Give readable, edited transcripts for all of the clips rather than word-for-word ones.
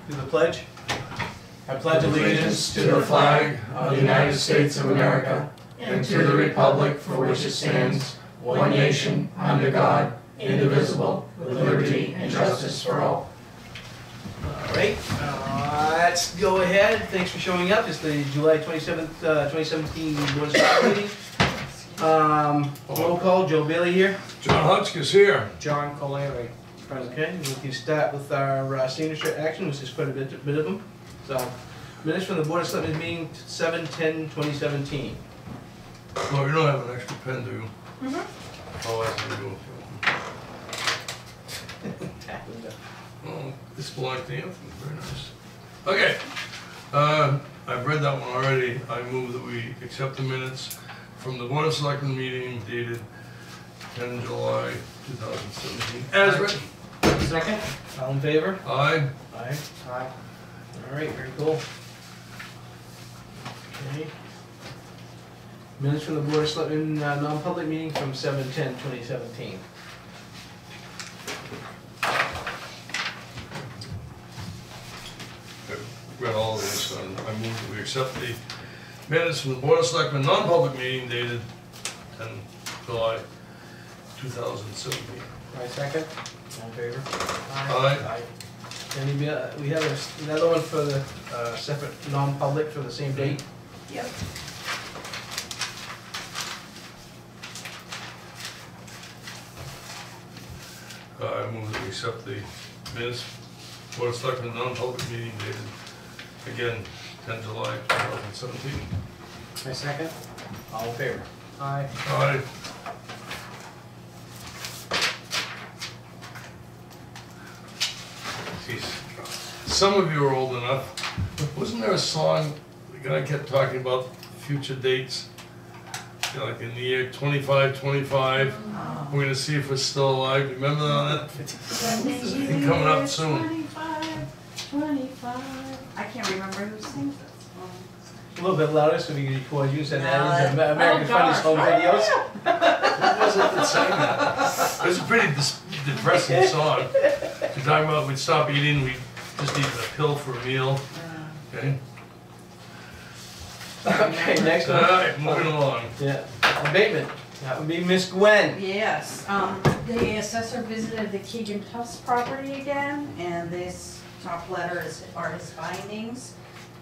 Do the pledge. I pledge allegiance to the flag of the United States of America and to the republic for which it stands, one nation, under God, indivisible, with liberty and justice for all. All right, let's go ahead. Thanks for showing up. It's the July 27th, 2017 BOS Meeting. Roll call. Joe Bailey here. John Hotchkiss here. John Coleri. Okay, we can start with our signature action, which is quite a bit of them. So, minutes from the Board of Selectmen meeting 7/10/2017. Well, you don't have an extra pen, do you? Mm-hmm. Oh, I do. Oh, this belongs to Anthony. Very nice. Okay. I've read that one already. I move that we accept the minutes from the Board of Selectmen meeting dated 10 July 2017 as written. Second. All in favor? Aye. Aye. Aye. All right, very cool. Okay. Minutes from the Board of Selectmen non-public meeting from 7/10/2017. I've read all of this, and I move that we accept the minutes from the Board of Selectmen non-public meeting dated 10 July 2017. Aye, second. All in favor? Aye. Aye. And we have another one for the separate non-public for the same date. Yep. I move that we accept the minutes Board of Selectmen non-public meeting dated, again, 10 July 2017. My second. All in favor? Aye. Aye. Jeez. Some of you are old enough. Wasn't there a song the guy kept talking about future dates? You know, like in the year 2525, we're going to see if we're still alive. Remember that? There's anything coming up soon. 25. I can't remember who sings this one. A little bit louder so we can record you and send that into No, American Funniest Home Videos. What was it that sang that? It was a pretty depressing song. We're talking about we'd stop eating, we just eat a pill for a meal. Okay? Okay, next one. Alright, moving along. Yeah, abatement. That would be Miss Gwen. Yes, the assessor visited the Keegan Tufts property again, and this top letter are his findings.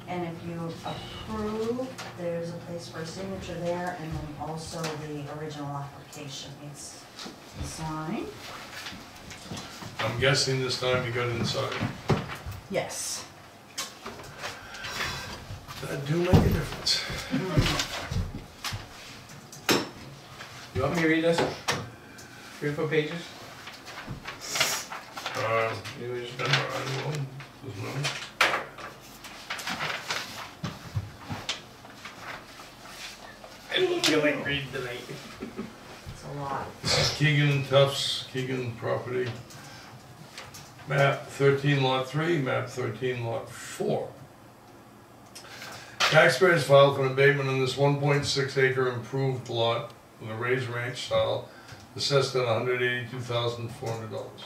And if you approve, there's a place for a signature there, and then also the original application needs to be signed. I'm guessing this time you got inside. Yes. That do make a difference. You want me to read this? 3 or 4 pages? You just I will. Doesn't matter. I don't feel like reading tonight. It's a lot. This is Keegan and Tufts, Keegan property. Map 13 lot 3, map 13 lot 4. Taxpayers filed for an abatement on this 1.6 acre improved lot with a raised ranch style assessed at $182,400.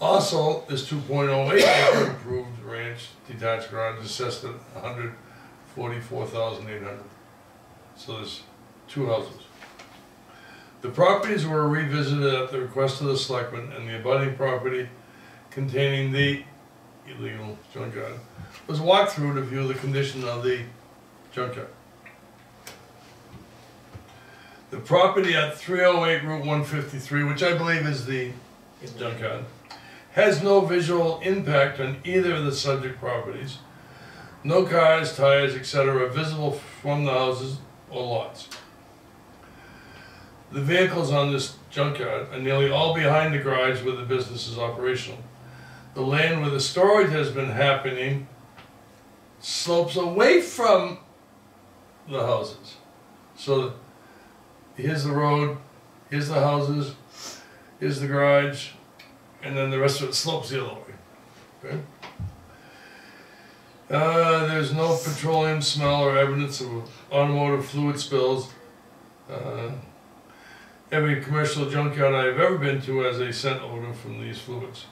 Also, this 2.08 acre improved ranch detached garage assessed at $144,800. So there's 2 houses. The properties were revisited at the request of the selectmen, and the abutting property containing the illegal junkyard was walked through to view the condition of the junkyard. The property at 308 Route 153, which I believe is the junkyard, has no visual impact on either of the subject properties. No cars, tires, etc. are visible from the houses or lots. The vehicles on this junkyard are nearly all behind the garage where the business is operational. The land where the storage has been happening slopes away from the houses. So here's the road, here's the houses, here's the garage, and then the rest of it slopes the other way. Okay? There's no petroleum smell or evidence of automotive fluid spills. Every commercial junkyard I've ever been to has a scent odor from these fluids.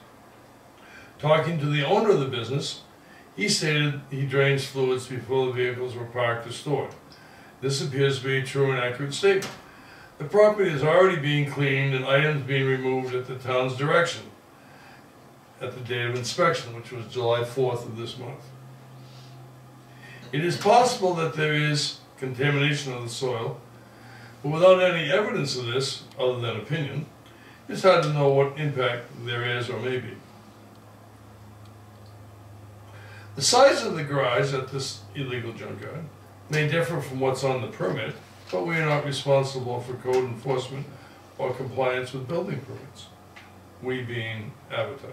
Talking to the owner of the business, he stated he drains fluids before the vehicles were parked or stored. This appears to be a true and accurate statement. The property is already being cleaned and items being removed at the town's direction at the date of inspection, which was July 4th of this month. It is possible that there is contamination of the soil, but without any evidence of this, other than opinion, it's hard to know what impact there is or may be. The size of the garage at this illegal junkyard may differ from what's on the permit, but we are not responsible for code enforcement or compliance with building permits. We being Avatar.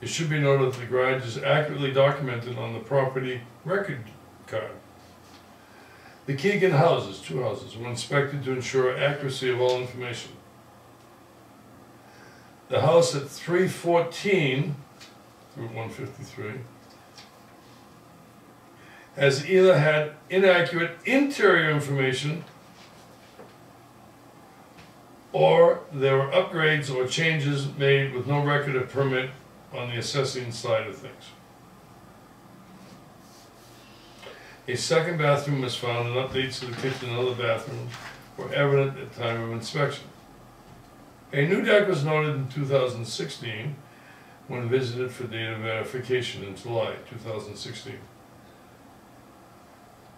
It should be noted that the garage is accurately documented on the property record card. The Keegan houses, 2 houses, were inspected to ensure accuracy of all information. The house at 314, Route 153, has either had inaccurate interior information or there were upgrades or changes made with no record of permit on the assessing side of things. A second bathroom was found and updates to the kitchen and other bathrooms were evident at the time of inspection. A new deck was noted in 2016 when visited for data verification in July 2016.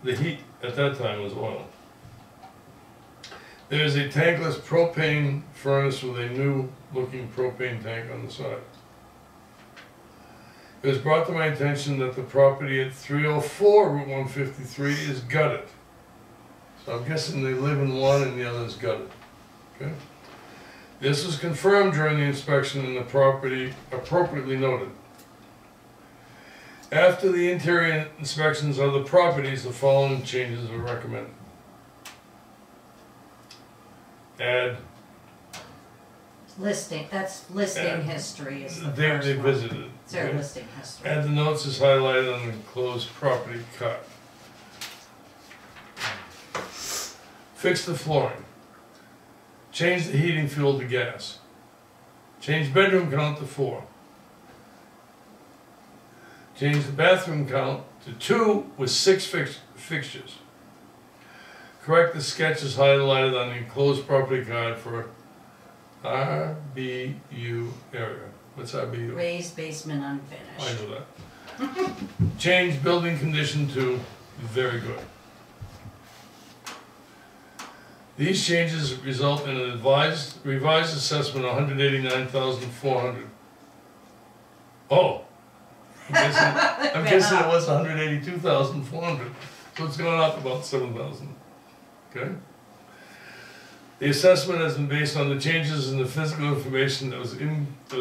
The heat at that time was oil. There is a tankless propane furnace with a new looking propane tank on the side. It was brought to my attention that the property at 304 Route 153 is gutted. So I'm guessing they live in one and the other is gutted. Okay? This was confirmed during the inspection and the property appropriately noted. After the interior inspections of the properties, the following changes are recommended. Add. Listing, that's listing history is the They first one. visited. It's their Okay? listing history. Add the notes as highlighted on the enclosed property card. Fix the flooring. Change the heating fuel to gas. Change bedroom count to 4. Change the bathroom count to 2 with 6 fixtures. Correct the sketches highlighted on the enclosed property card for RBU area. What's RBU? Raised basement I unfinished. know that. Change building condition to very good. These changes result in an revised assessment of $189,400. Oh, I'm guessing it was $182,400. So it's gone up about $7,000. Okay. The assessment has been based on the changes in the physical information that was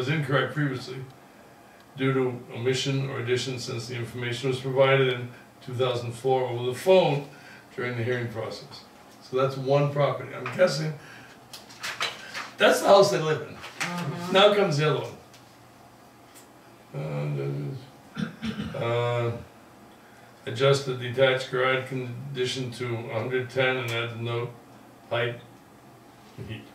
incorrect previously, due to omission or addition since the information was provided in 2004 over the phone during the hearing process. So that's one property. I'm guessing that's the house they live in. Now comes the other one. Adjust the detached garage condition to 110 and add the note height and heat.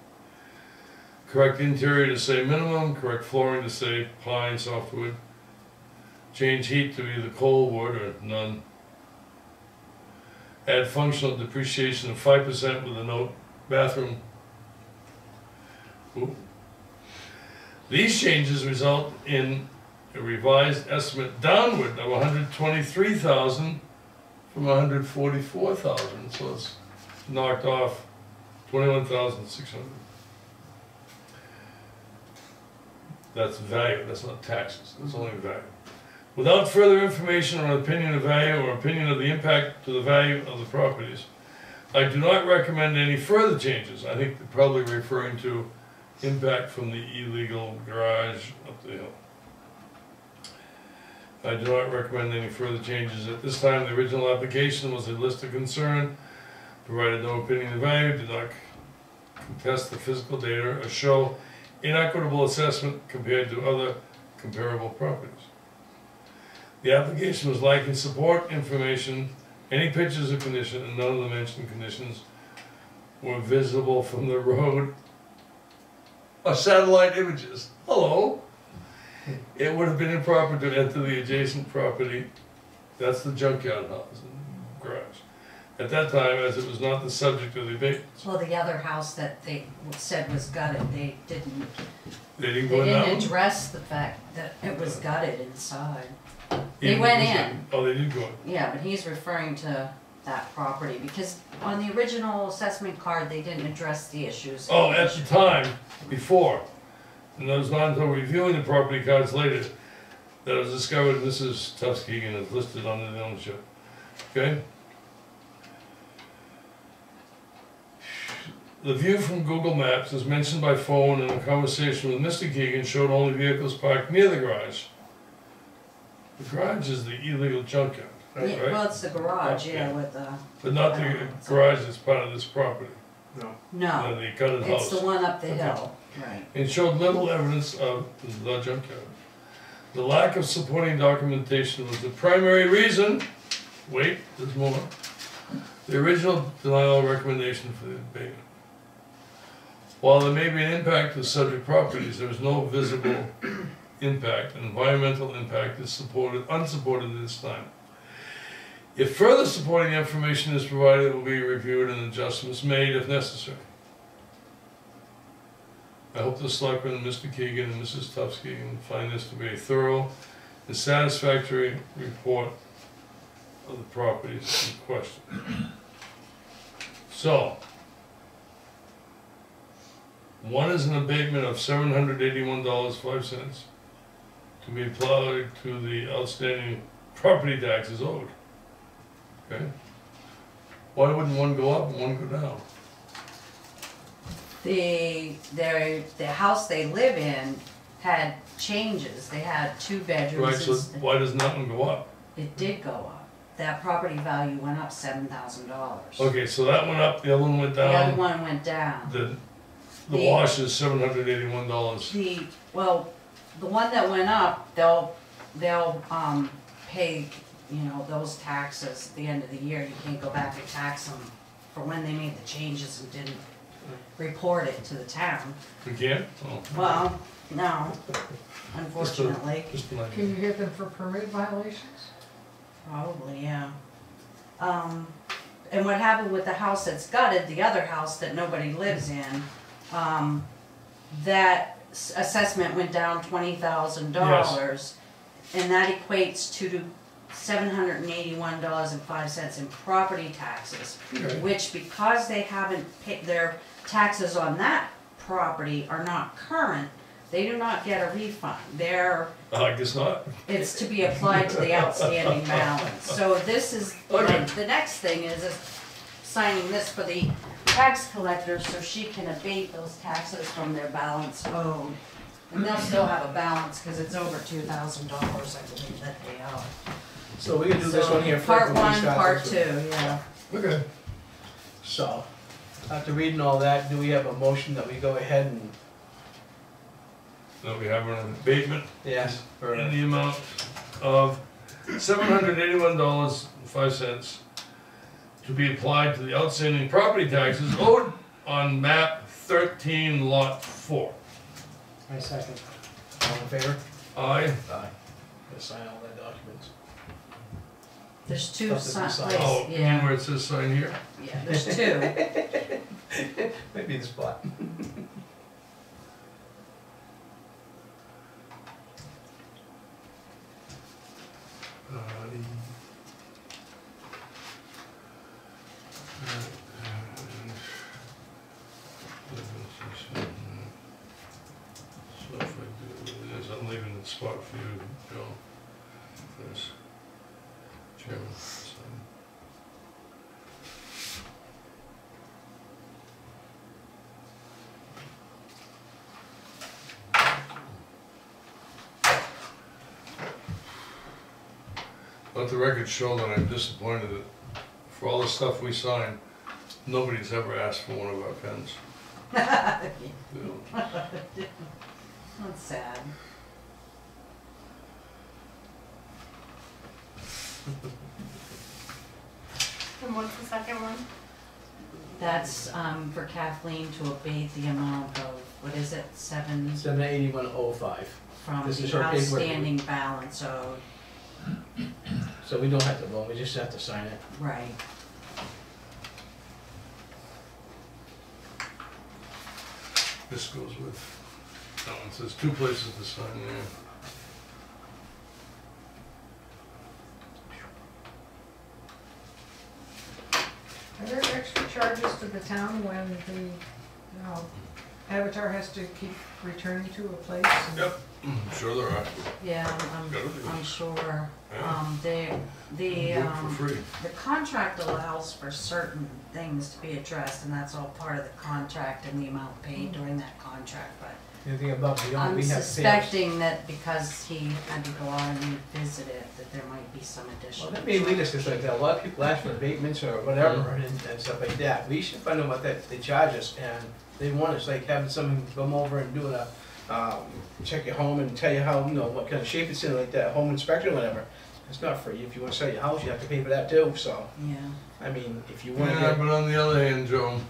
Correct interior to say minimum, correct flooring to say pine, softwood. Change heat to either coal, wood, or none. Add functional depreciation of 5% with a note bathroom. Ooh. These changes result in a revised estimate downward of $123,000 from $144,000, so it's knocked off $21,600. That's value, that's not taxes, that's only value. Without further information or opinion of value or opinion of the impact to the value of the properties, I do not recommend any further changes. I think they're probably referring to impact from the illegal garage up the hill. I do not recommend any further changes. At this time, the original application was a list of concern, provided no opinion of value, did not contest the physical data, or show inequitable assessment compared to other comparable properties. The application was lacking support information, any pictures of condition, and none of the mentioned conditions were visible from the road or satellite images. Hello. It would have been improper to enter the adjacent property. That's the junkyard house and garage. At that time, as it was not the subject of the abatement. Well, the other house that they said was gutted, they didn't Go in that one? address the fact that it was gutted inside. They Even went was in. Oh, they did go in. Yeah, but he's referring to that property, because on the original assessment card, they didn't address the issues. Oh, at the time, before. And it was not until reviewing the property cards later that it was discovered Mrs. Tuskegee is listed under the ownership. Okay? The view from Google Maps, as mentioned by phone in a conversation with Mr. Keegan, showed only vehicles parked near the garage. The garage is the illegal junkyard, Yeah, right? well, it's the garage, Yeah. yeah, with the, But not the garage that's part of this property, No. no, the gutted it's the house. one up the hill, right. It showed little evidence of the junkyard. The lack of supporting documentation was the primary reason, wait, there's more, the original denial recommendation for the abatement. While there may be an impact to subject properties, there is no visible impact. Environmental impact is unsupported at this time. If further supporting information is provided, it will be reviewed and adjustments made if necessary. I hope the selectmen, Mr. Keegan and Mrs. Tuskegee, find this to be a thorough and satisfactory report of the properties in question. So, one is an abatement of $781.05 to be applied to the outstanding property taxes owed. Okay? Why wouldn't one go up and one go down? The house they live in had changes, they had 2 bedrooms. Right, so why does that one go up? It did go up, that property value went up $7,000. Okay, so that went up, the other one went The other down. one went down. The wash is $781. Well, the one that went up, they'll pay, you know, those taxes at the end of the year. You can't go back and tax them for when they made the changes and didn't report it to the town. We can't? Oh. Well, no, unfortunately. Just like, Can you hit them for permit violations? Probably, yeah. And what happened with the house that's gutted, the other house that nobody lives in, that assessment went down $20,000. And that equates to $781.05 in property taxes. okay. Which, because they haven't paid, their taxes on that property are not current, they do not get a refund. I guess not. It's to be applied to the outstanding balance. So this is, Okay. the next thing is signing this for the tax collector so she can abate those taxes from their balance owed. And they'll still have a balance because it's over $2,000, I believe, that they owe. So we can do this So, one here first. Part before we 1, start part this 2, one. yeah. Okay. So, after reading all that, do we have a motion that we go ahead and, Now we have an abatement yes, for, in the amount of $781.05 to be applied to the outstanding property taxes owed on map 13 lot 4. I second. all in favor? Aye. Aye. Gotta sign all that documents. There's 2 Stuff that we places, sign. Oh, you mean yeah, where it says sign here? yeah, there's 2. Might be the spot. So if I do this, I'm leaving the spot for you, Joe. This. Chairman. sign. Let the record show that I'm disappointed that for all the stuff we sign, nobody's ever asked for one of our pens. You know, That's sad. And what's the second one? That's for Kathleen to abate the amount of what is it, 7 $781.05. from This is the her paperwork. outstanding balance owed, So we don't have to vote, we just have to sign it. right. This goes with, that one says 2 places to sign there. Are there extra charges to the town when the Avatar has to keep returning to a place? Yep, sure there are. Yeah, Gotta be. I'm sure. Yeah. The Work for free. the contract allows for certain things to be addressed, and that's all part of the contract and the amount paid during that contract, but Anything above and beyond, I'm we have to pay. suspecting that because he had to go out and revisit it, that there might be some Well, additional. that may lead us to like that, a lot of people ask for abatements or whatever and stuff like that. We should find out what they charge us, and they want us like having someone come over and do check your home and tell you how, what kind of shape it's in, like that, home inspection or whatever. It's not free. If you wanna sell your house, you have to pay for that too, so, Yeah, I mean, if you wanna Yeah, get, but on the other hand, Joe,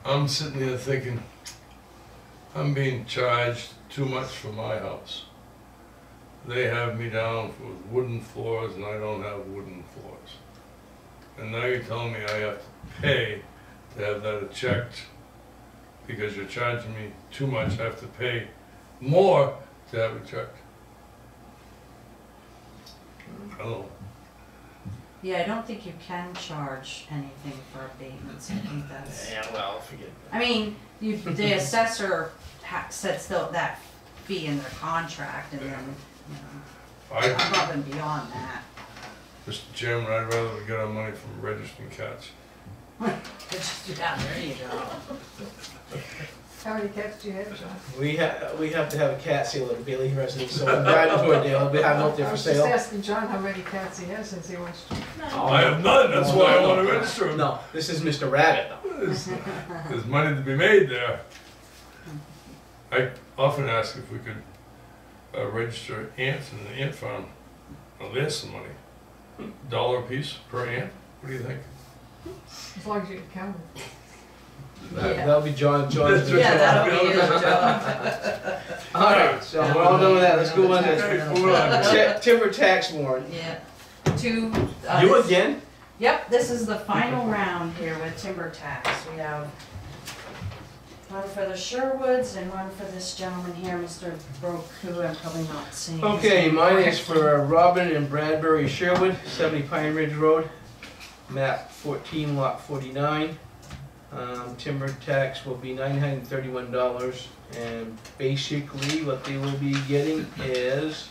I'm sitting there thinking, I'm being charged too much for my house. They have me down with wooden floors and I don't have wooden floors. And now you're telling me I have to pay to have that checked because you're charging me too much, I have to pay more to have it checked. I don't know. yeah, I don't think you can charge anything for abatements, I think that's, yeah, well, forget I mean, the assessor sets that fee in their contract, and then, above and beyond that. Mr. Chairman, I'd rather we get our money from registering cats. Yeah, there you go. How many cats do you have, John? We have to have a cat sale at Bailey residence, so I'm driving toward there, I'll be having out there I for was just sale. asking John how many cats he has since he wants to. I have none, that's No, why I no, want to no. register them. No, this is Mr. Rabbit. There's money to be made there. I often ask if we could register ants in the ant farm. Well, there's some money. $1 a piece per ant, what do you think? As long as you can count them. That'll be John's That's job. Yeah, that'll be his job. Alright, so we're all done with that, let's go on to Move on. timber tax warrant. Yeah. You again? Yep, this is the final round here with timber tax. We have one for the Sherwoods and one for this gentleman here, Mr. Broke, who I'm probably not seeing. his Okay, name mine right. is for Robin and Bradbury Sherwood, 70 Pine Ridge Road, map 14, lot 49. Timber tax will be $931, and basically what they will be getting is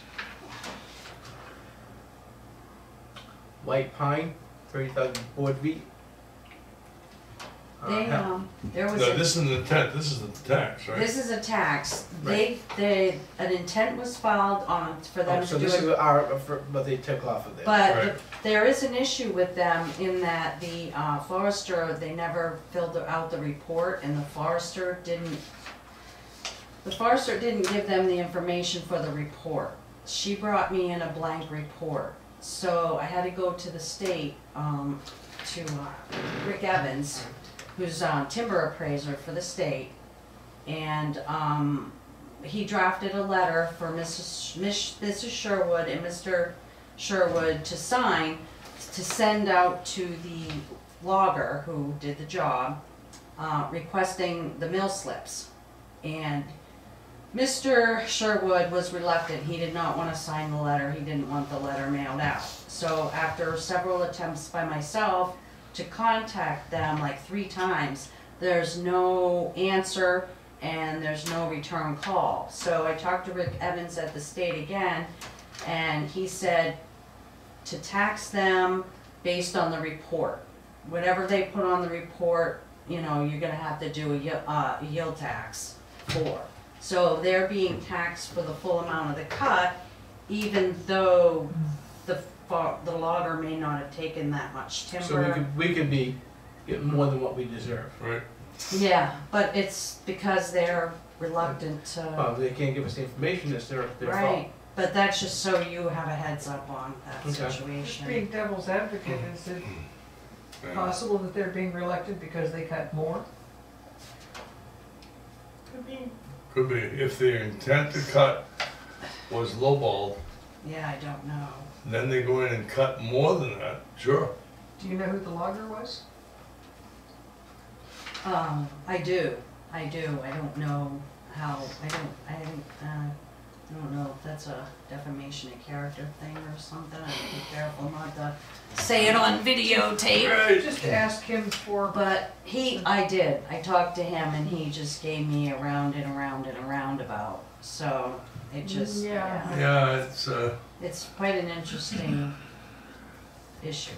white pine, 30,000 board feet. They, there was No, a, this isn't the intent, this is the tax, right? this is a tax. Right. An intent was filed on, for them to So do this it. is what they took off of there. But Right. there is an issue with them in that the forester, they never filled out the report, and the forester didn't give them the information for the report. She brought me in a blank report, so I had to go to the state, to Rick Evans, who's timber appraiser for the state, and he drafted a letter for Mrs. Sherwood and Mr. Sherwood to sign, to send out to the logger who did the job, requesting the mill slips. And Mr. Sherwood was reluctant. He did not want to sign the letter. He didn't want the letter mailed out. So after several attempts by myself to contact them like 3 times, there's no answer and there's no return call. So I talked to Rick Evans at the state again, and he said to tax them based on the report. Whatever they put on the report, you're gonna have to do a yield tax for. So they're being taxed for the full amount of the cut, even though the logger may not have taken that much timber. So we could be getting more than what we deserve. Right. Yeah, but it's because they're reluctant to. Well, they can't give us the information, it's their fault. Right, but that's just so you have a heads up on that Okay. Just situation. being devil's advocate, is it Yeah. possible that they're being reluctant because they cut more? Could be. Could be, if their intent to cut was lowballed, Yeah, I don't know. then they go in and cut more than that, sure. Do you know who the logger was? I do. I don't know how, I don't know if that's a defamation of character thing or something. I have to be careful not to say it on videotape. Right. Just ask him for, But I talked to him and he just gave me a round and around and a roundabout. So it just, Yeah. Yeah, it's quite an interesting issue.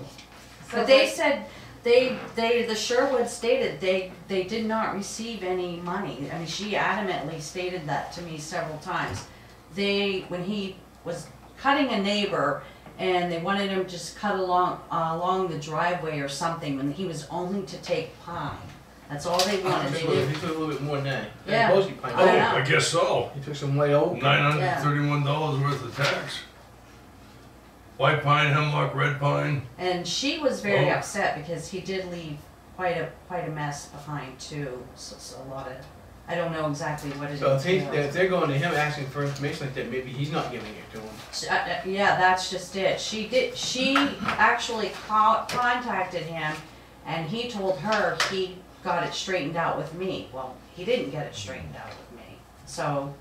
So But they like- said, the Sherwood stated they did not receive any money. I mean, she adamantly stated that to me several times. When he was cutting a neighbor and they wanted him just cut along the driveway or something, and he was only to take pine. That's all they wanted. They He did. took a little bit more than that. Yeah. Mostly pine. oh, I know. I guess so. He took some white oak. $931 worth of tax. White pine, hemlock, red pine. And she was very Oh. upset because he did leave quite a mess behind too. So a lot of, I don't know exactly what it So is. if they're going to him asking for information like that, maybe he's not giving it to him. Yeah, that's just it. She actually contacted him and he told her he got it straightened out with me. Well, he didn't get it straightened out with me. So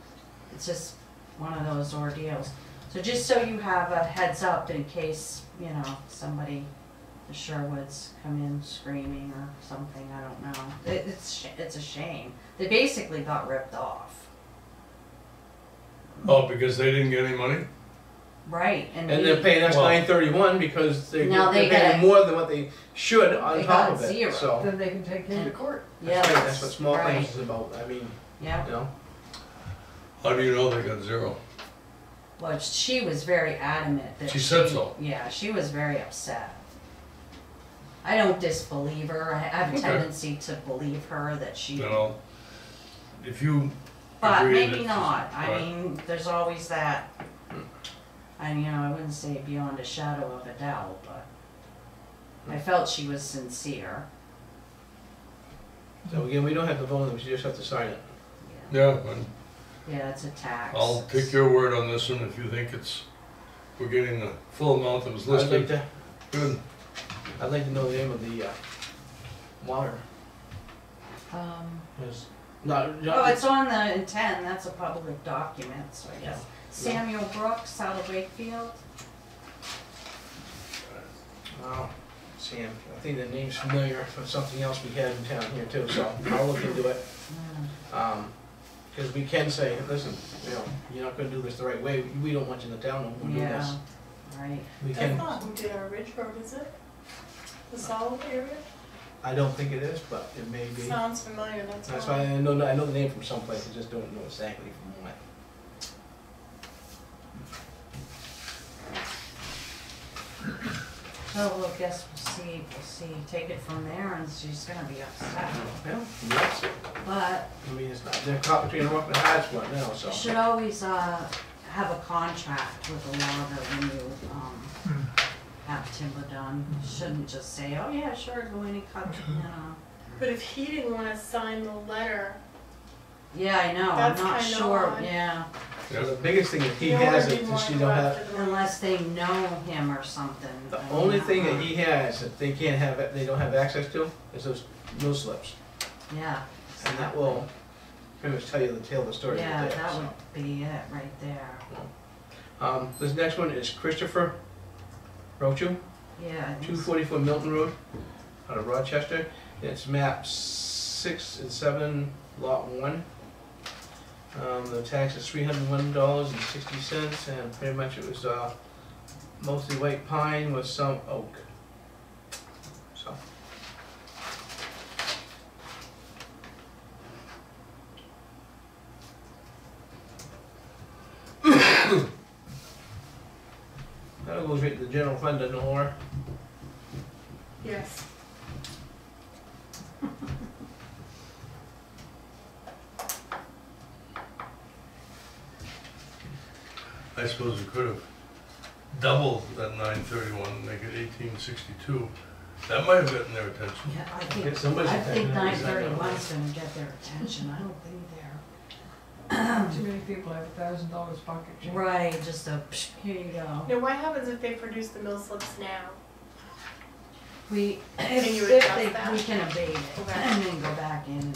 it's just one of those ordeals. So just so you have a heads up in case, you know, somebody, the Sherwoods come in screaming or something, I don't know. It's a shame. They basically got ripped off. Oh, because they didn't get any money? Right, And they're paying us Well- $931 because Now they're they paying get- more than what they should on They top got of it. zero. So then they can take him to court. Yeah, that's right. That's what small right. claims is about. I mean, Yeah. you know. How do you know they got zero? Well, she was very adamant that She said so. Yeah, she was very upset. I don't disbelieve her. I have a Okay. tendency to believe her that she. You know, if you But agree maybe that- not. I Right. mean, there's always that. And you know, I wouldn't say beyond a shadow of a doubt, but I felt she was sincere. So again, we don't have to vote on it. We just have to sign it. Yeah, Yeah, and yeah, it's a tax. I'll take your word on this one if you think we're getting the full amount that was I'd like listed. to. Good. I'd like to know the name of the water. It's not. Oh, it's on the intent. That's a public document, so I guess. Samuel Brooks out of Wakefield. Wow, Sam. I think the name's familiar from something else we had in town here too. So I'll look into it. Because we can say, listen, you know, you're not going to do this the right way. We don't want you in the town when we do Yeah, this. right. We That's can. not who did our Ridge Road, is it? The Solid area? I don't think it is, but it may be. Sounds familiar, that's That's why. why I know the name from someplace. I just don't know exactly from what. So we'll guess we'll see, take it from there and she's gonna be upset. Well, yes. But I mean, it's not. They're caught between a rock and a hard spot now. So. you should always, have a contract with a logger when you, have timber done. You shouldn't just say, oh yeah, sure, go in and cut, you know. But if he didn't wanna sign the letter, Yeah, I know, I'm That's not kinda sure, odd. yeah, So the biggest thing is he the owner has it, didn't and wanna she go don't have. after the money. unless they know him or something. The I mean, only thing that uh-huh. he has that they can't have, they don't have access to, is those no slips, Yeah. and that will pretty much tell you the tale of the story. Yeah, right there, that so. would be it right there. This next one is Christopher Rochu, Yeah. I think so. 244 Milton Road, out of Rochester. It's map 6 and 7, lot 1. The tax is $301.60, and pretty much it was mostly white pine with some oak. So. That goes right to the general fund, doesn't it, Laura? Yes. I suppose we could have doubled that 931, make it 1862. That might have gotten their attention. Yeah, I Get think, somebody's I think attention, nine at least I know. thirty-one's gonna get their attention, I don't think they're Not too many people have $1,000 pocket change. Right, just a, here you go. Now, what happens if they produce the mill slips now? We, Can you if adjust they, that? we can abate it Okay. and then go back in.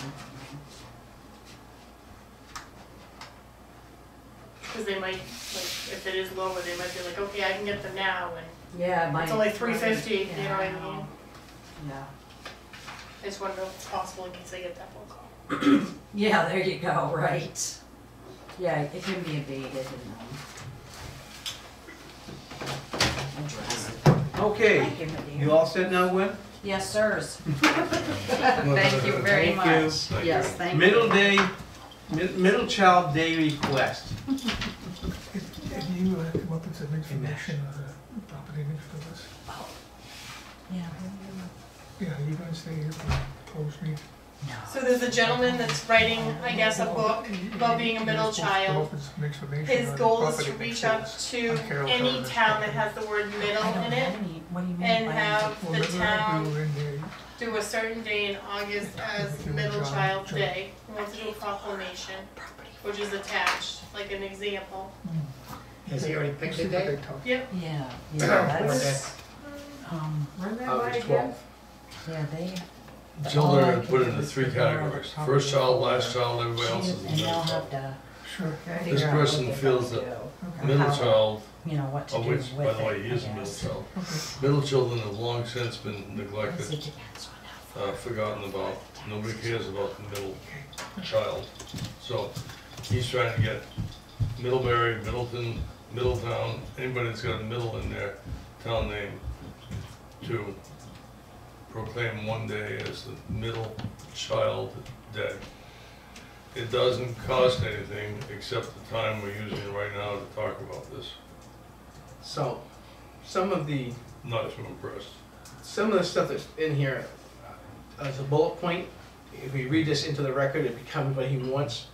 Because they might, like, if it is lower, they might be like, okay, I can get them now, and Yeah, it might. it's only $3.50, you know what I Yeah. mean? Yeah. I just want to know if it's possible in case I get that phone call. Yeah, there you go, right. Yeah, it can be abated and, addressed. Okay, Thank you, my dear. you all set now, Gwen? Yes, sirs. Thank you very Thank you. much. Yes, thank you. Middle child day request. Have you come up with some information on the property next to us? Yeah. Yeah, are you gonna stay here for the closed meeting? No. So there's a gentleman that's writing, I guess, a book about being a middle child. His goal is to reach out to any town that has the word I middle don't in have it any, what do you mean and by? have Well, the remember we town were in there, do a certain day in August as Middle Child Day. He wants to do a proclamation, which is attached, like an example. Has he already picked see a what they date? talk- Yep. Yeah, that's, Run that by August again. 12th. yeah, they. Children all I are can put do into is 3 figure out categories. the First child, property last child, everybody else is and middle they'll child. have to Sure. Okay. This figure out what person they're feels gonna that do, Middle how- child, you know, what to of do which, with by it, the way, he I is a middle guess. child. Okay. Middle children have long since been Because neglected, it depends on how far. forgotten about. Nobody cares about the middle child. So he's trying to get Middlebury, Middleton, Middletown, anybody that's got a middle in their town name to proclaim one day as the Middle Child Day. It doesn't cost anything except the time we're using right now to talk about this. So, some of the Not too impressed. stuff that's in here, as a bullet point, if we read this into the record, it becomes what he wants.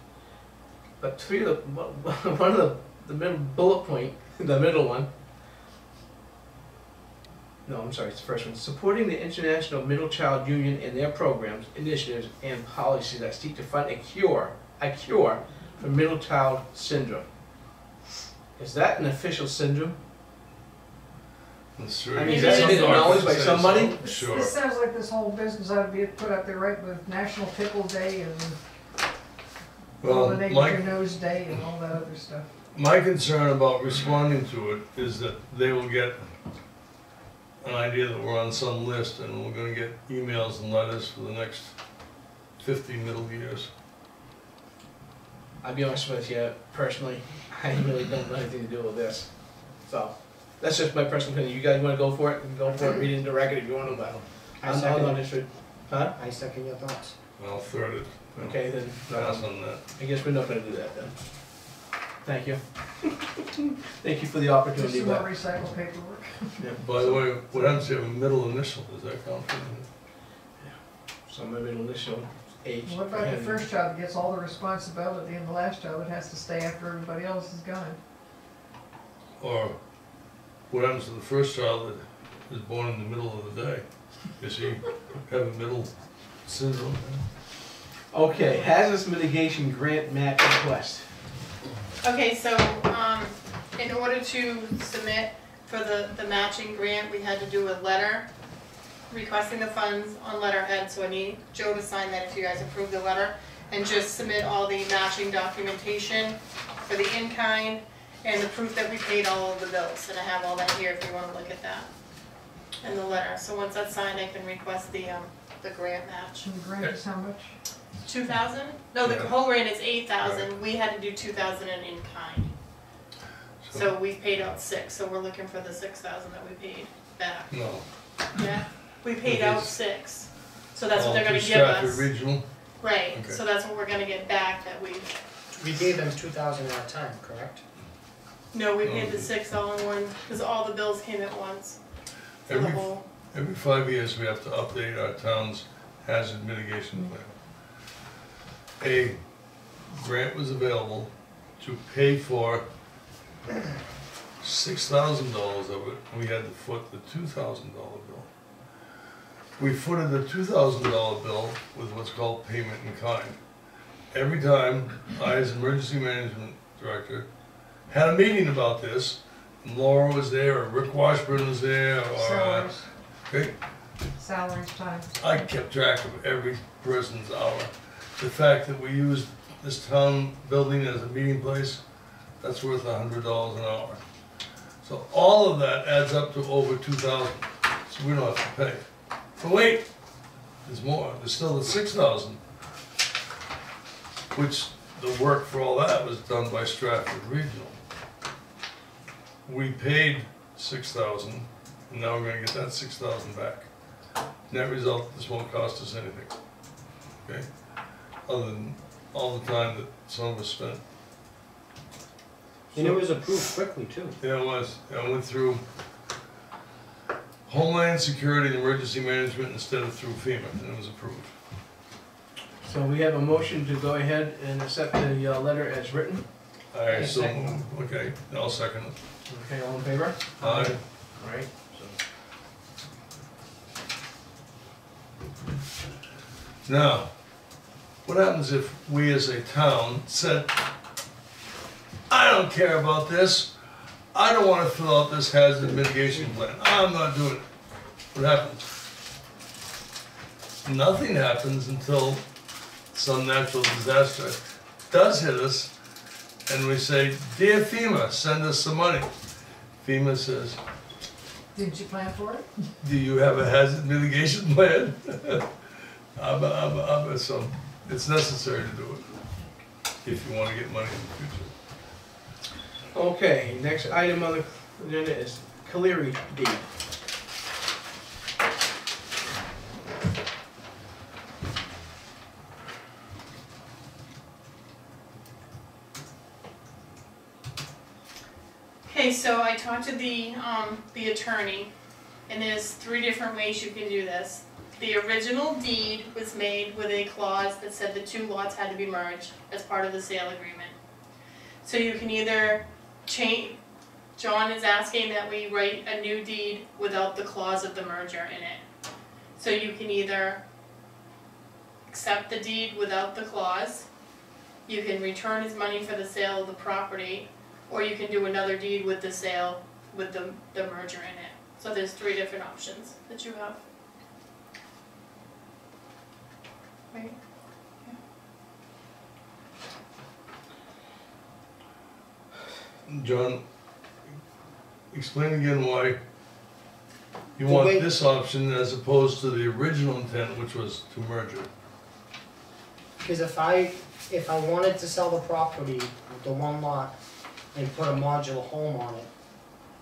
But one of the middle bullet point, the middle one, no, I'm sorry, it's the first one. Supporting the International Middle Child Union and their programs, initiatives, and policies that seek to fund a cure for middle child syndrome. Is that an official syndrome? That's I true. mean, is that's that been acknowledged by Say so, somebody? Sure. This sounds like this whole business ought to be put up there, right, with National Pickle Day and Well, Eliminate Your Nose Day and all that other stuff. my concern about responding to it is that they will get an idea that we're on some list and we're gonna get emails and letters for the next 50 middle years. I'll be honest with you, personally, I really don't want anything to do with this. So, that's just my personal opinion. You guys wanna go for it, then go for it, read it into the record if you want to, but I I'm not second, interested. Huh? I second your thoughts. I'll third it. Okay, then, Pass on that. I guess we're not gonna do that then. Thank you. Thank you for the Just opportunity, some more but, recycled paperwork. yeah, By the way, what happens if you have a middle initial? Does that count for anything? so my middle initial H. What for about the him. first child that gets all the responsibility and the last child that has to stay after everybody else is gone? Or what happens to the first child that is born in the middle of the day? Does he have a middle syndrome? Okay, hazardous mitigation grant match request. Okay, so, in order to submit for the matching grant, we had to do a letter requesting the funds on letterhead, so I need Joe to sign that if you guys approve the letter, and just submit all the matching documentation for the in-kind and the proof that we paid all of the bills, and I have all that here if you wanna look at that, and the letter. So once that's signed, I can request the grant match. And the grant is how much? 2,000? No, the Yeah. whole grant is 8,000, we had to do 2,000 in kind. So we've paid out 6, so we're looking for the 6,000 that we paid back. No. Yeah, we paid out 6, so that's what All they're gonna through give Stratford us. Regional? Right, Okay. so that's what we're gonna get back that We gave them 2,000 at a time, correct? no, we paid the 6 all in one, cause all the bills came at once. For the Every, whole, every 5 years, we have to update our town's hazard mitigation plan. A grant was available to pay for $6,000 of it, and we had to foot the $2,000 bill. We footed the $2,000 bill with what's called payment in kind. every time I, as emergency management director, had a meeting about this, and Laura was there, or Rick Washburn was there, or, Salaries, okay, salaries, times. I kept track of every person's hour. The fact that we used this town building as a meeting place, that's worth $100 an hour. So all of that adds up to over 2,000, so we don't have to pay. But wait, there's more, there's still the 6,000, which the work for all that was done by Stratford Regional. We paid 6,000, and now we're gonna get that 6,000 back. Net result, this won't cost us anything, okay? Other than all the time that some of us spent. And it was approved quickly too. Yeah, it was. I went through Homeland Security and Emergency Management instead of through FEMA, and it was approved. So we have a motion to go ahead and accept the letter as written. Alright, so, Second. okay, I'll second it. Okay, all in favor? Aye. All right, so. Now, what happens if we as a town said, I don't care about this, I don't want to fill out this hazard mitigation plan, I'm not doing it. What happens? Nothing happens until some natural disaster does hit us, and we say, dear FEMA, send us some money. FEMA says, Didn't you plan for it? do you have a hazard mitigation plan? So it's necessary to do it if you want to get money in the future. Okay, next item on the agenda is Cleary deed. Okay, so I talked to the attorney, and there's 3 different ways you can do this. The original deed was made with a clause that said the 2 lots had to be merged as part of the sale agreement. So you can either change, John is asking that we write a new deed without the clause of the merger in it. So you can either accept the deed without the clause, you can return his money for the sale of the property, or you can do another deed with the sale with the merger in it. So there's 3 different options that you have. Right? John, explain again why you The want way- this option as opposed to the original intent, which was to merge it. Because if I wanted to sell the property, the 1 lot, and put a modular home on it,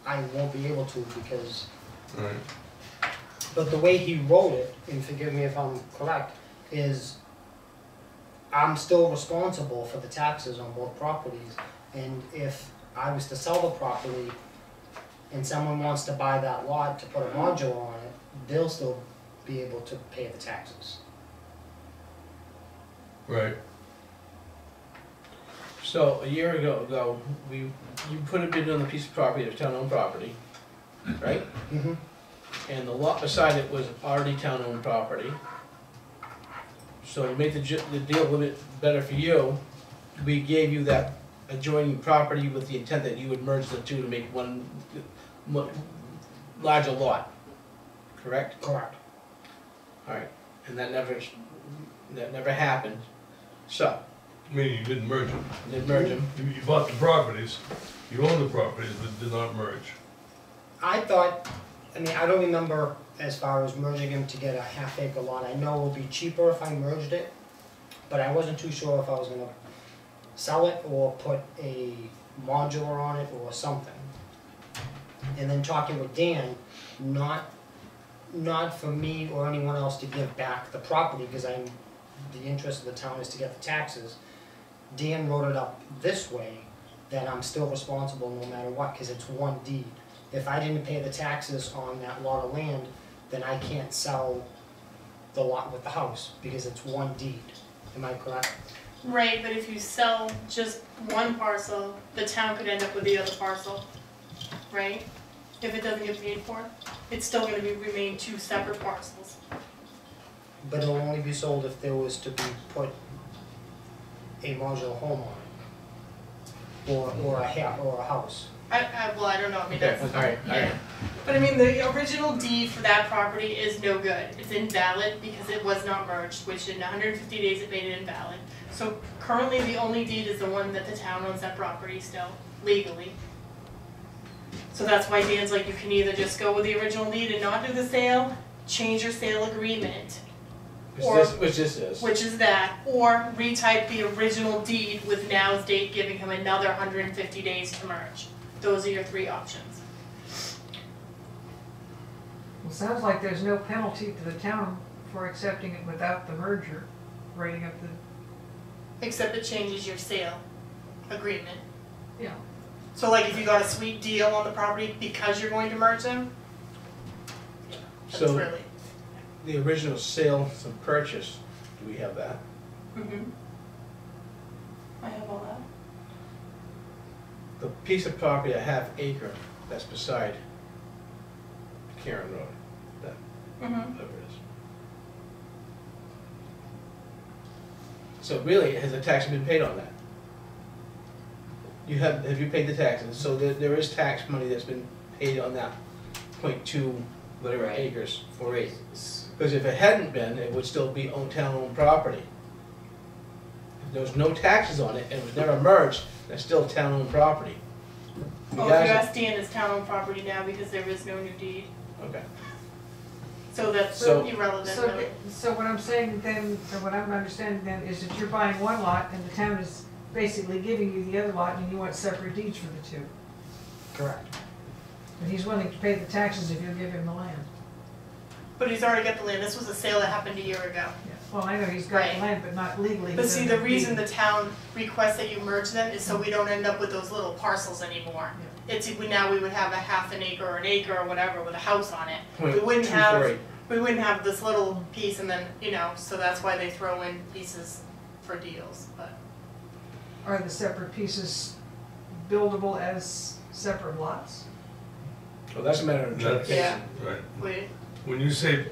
I won't be able to because, Right. but the way he wrote it, and forgive me if I'm correct, is I'm still responsible for the taxes on both properties. And if I was to sell the property and someone wants to buy that lot to put a modular on it, they'll still be able to pay the taxes. Right. So a year ago, you put a bid on the piece of property, it was town-owned property, right? Mm-hmm. And the lot beside it was already town-owned property. So to make the deal a little bit better for you, we gave you that adjoining property with the intent that you would merge the 2 to make one larger lot, correct? Correct. Alright, and that never happened. So, Meaning you didn't merge it. did merge them. You bought the properties, you own the properties, but did not merge. I thought, I mean, I don't remember as far as merging them to get a half-acre lot. I know it would be cheaper if I merged it, but I wasn't too sure if I was gonna sell it or put a modular on it or something. And then talking with Dan, not for me or anyone else to give back the property, because the interest of the town is to get the taxes. Dan wrote it up this way, that I'm still responsible no matter what, because it's 1 deed. If I didn't pay the taxes on that lot of land, then I can't sell the lot with the house, because it's 1 deed. Am I correct? Right, but if you sell just 1 parcel, the town could end up with the other parcel, right? If it doesn't get paid for, it's still gonna remain 2 separate parcels. But it'll only be sold if there was to be put a modular home on it. Or a house. Well, I don't know, I mean, Okay, that's, alright, yeah. But I mean, the original deed for that property is no good. It's invalid because it was not merged, which in 150 days it made it invalid. So currently, the only deed is the one that the town owns that property still, legally. So that's why Dan's like, you can either just go with the original deed and not do the sale, change your sale agreement, Which this is. which is that, or retype the original deed with now's date, giving him another 150 days to merge. Those are your three options. Well, sounds like there's no penalty to the town for accepting it without the merger, writing up the, Except it changes your sale agreement. yeah. So like if you got a sweet deal on the property because you're going to merge them, that's So- really. The original sale and purchase, do we have that? Mm-hmm. I have all that. The piece of property, a half acre, that's beside Karen Road, that, Mm-hmm. whatever it is. So really, has the tax been paid on that? Have you paid the taxes? So there is tax money that's been paid on that 0.2 whatever Right. acres, 4/8. Because if it hadn't been, it would still be town-owned property. If there was no taxes on it and it was never merged, that's still town-owned property. Oh, if you ask Dan, it's town-owned property now because there is no new deed. Okay. So that's So- irrelevant, So, really. so what I'm saying then, or what I'm understanding then, is that you're buying one lot and the town is basically giving you the other lot and you want separate deeds for the two. Correct. And he's willing to pay the taxes if you'll give him the land. But he's already got the land. This was a sale that happened a year ago. Yeah. Well, I know he's got Right. the land, but not legally. But he see, the doesn't reason deed. the town requests that you merge them is so we don't end up with those little parcels anymore. It's, now we would have a half an acre or an acre or whatever with a house on it. We wouldn't have, 0.248. we wouldn't have this little piece and then, you know, so that's why they throw in pieces for deals, but. Are the separate pieces buildable as separate lots? Well, that's a matter of That's, interpretation. right. Wait, When you say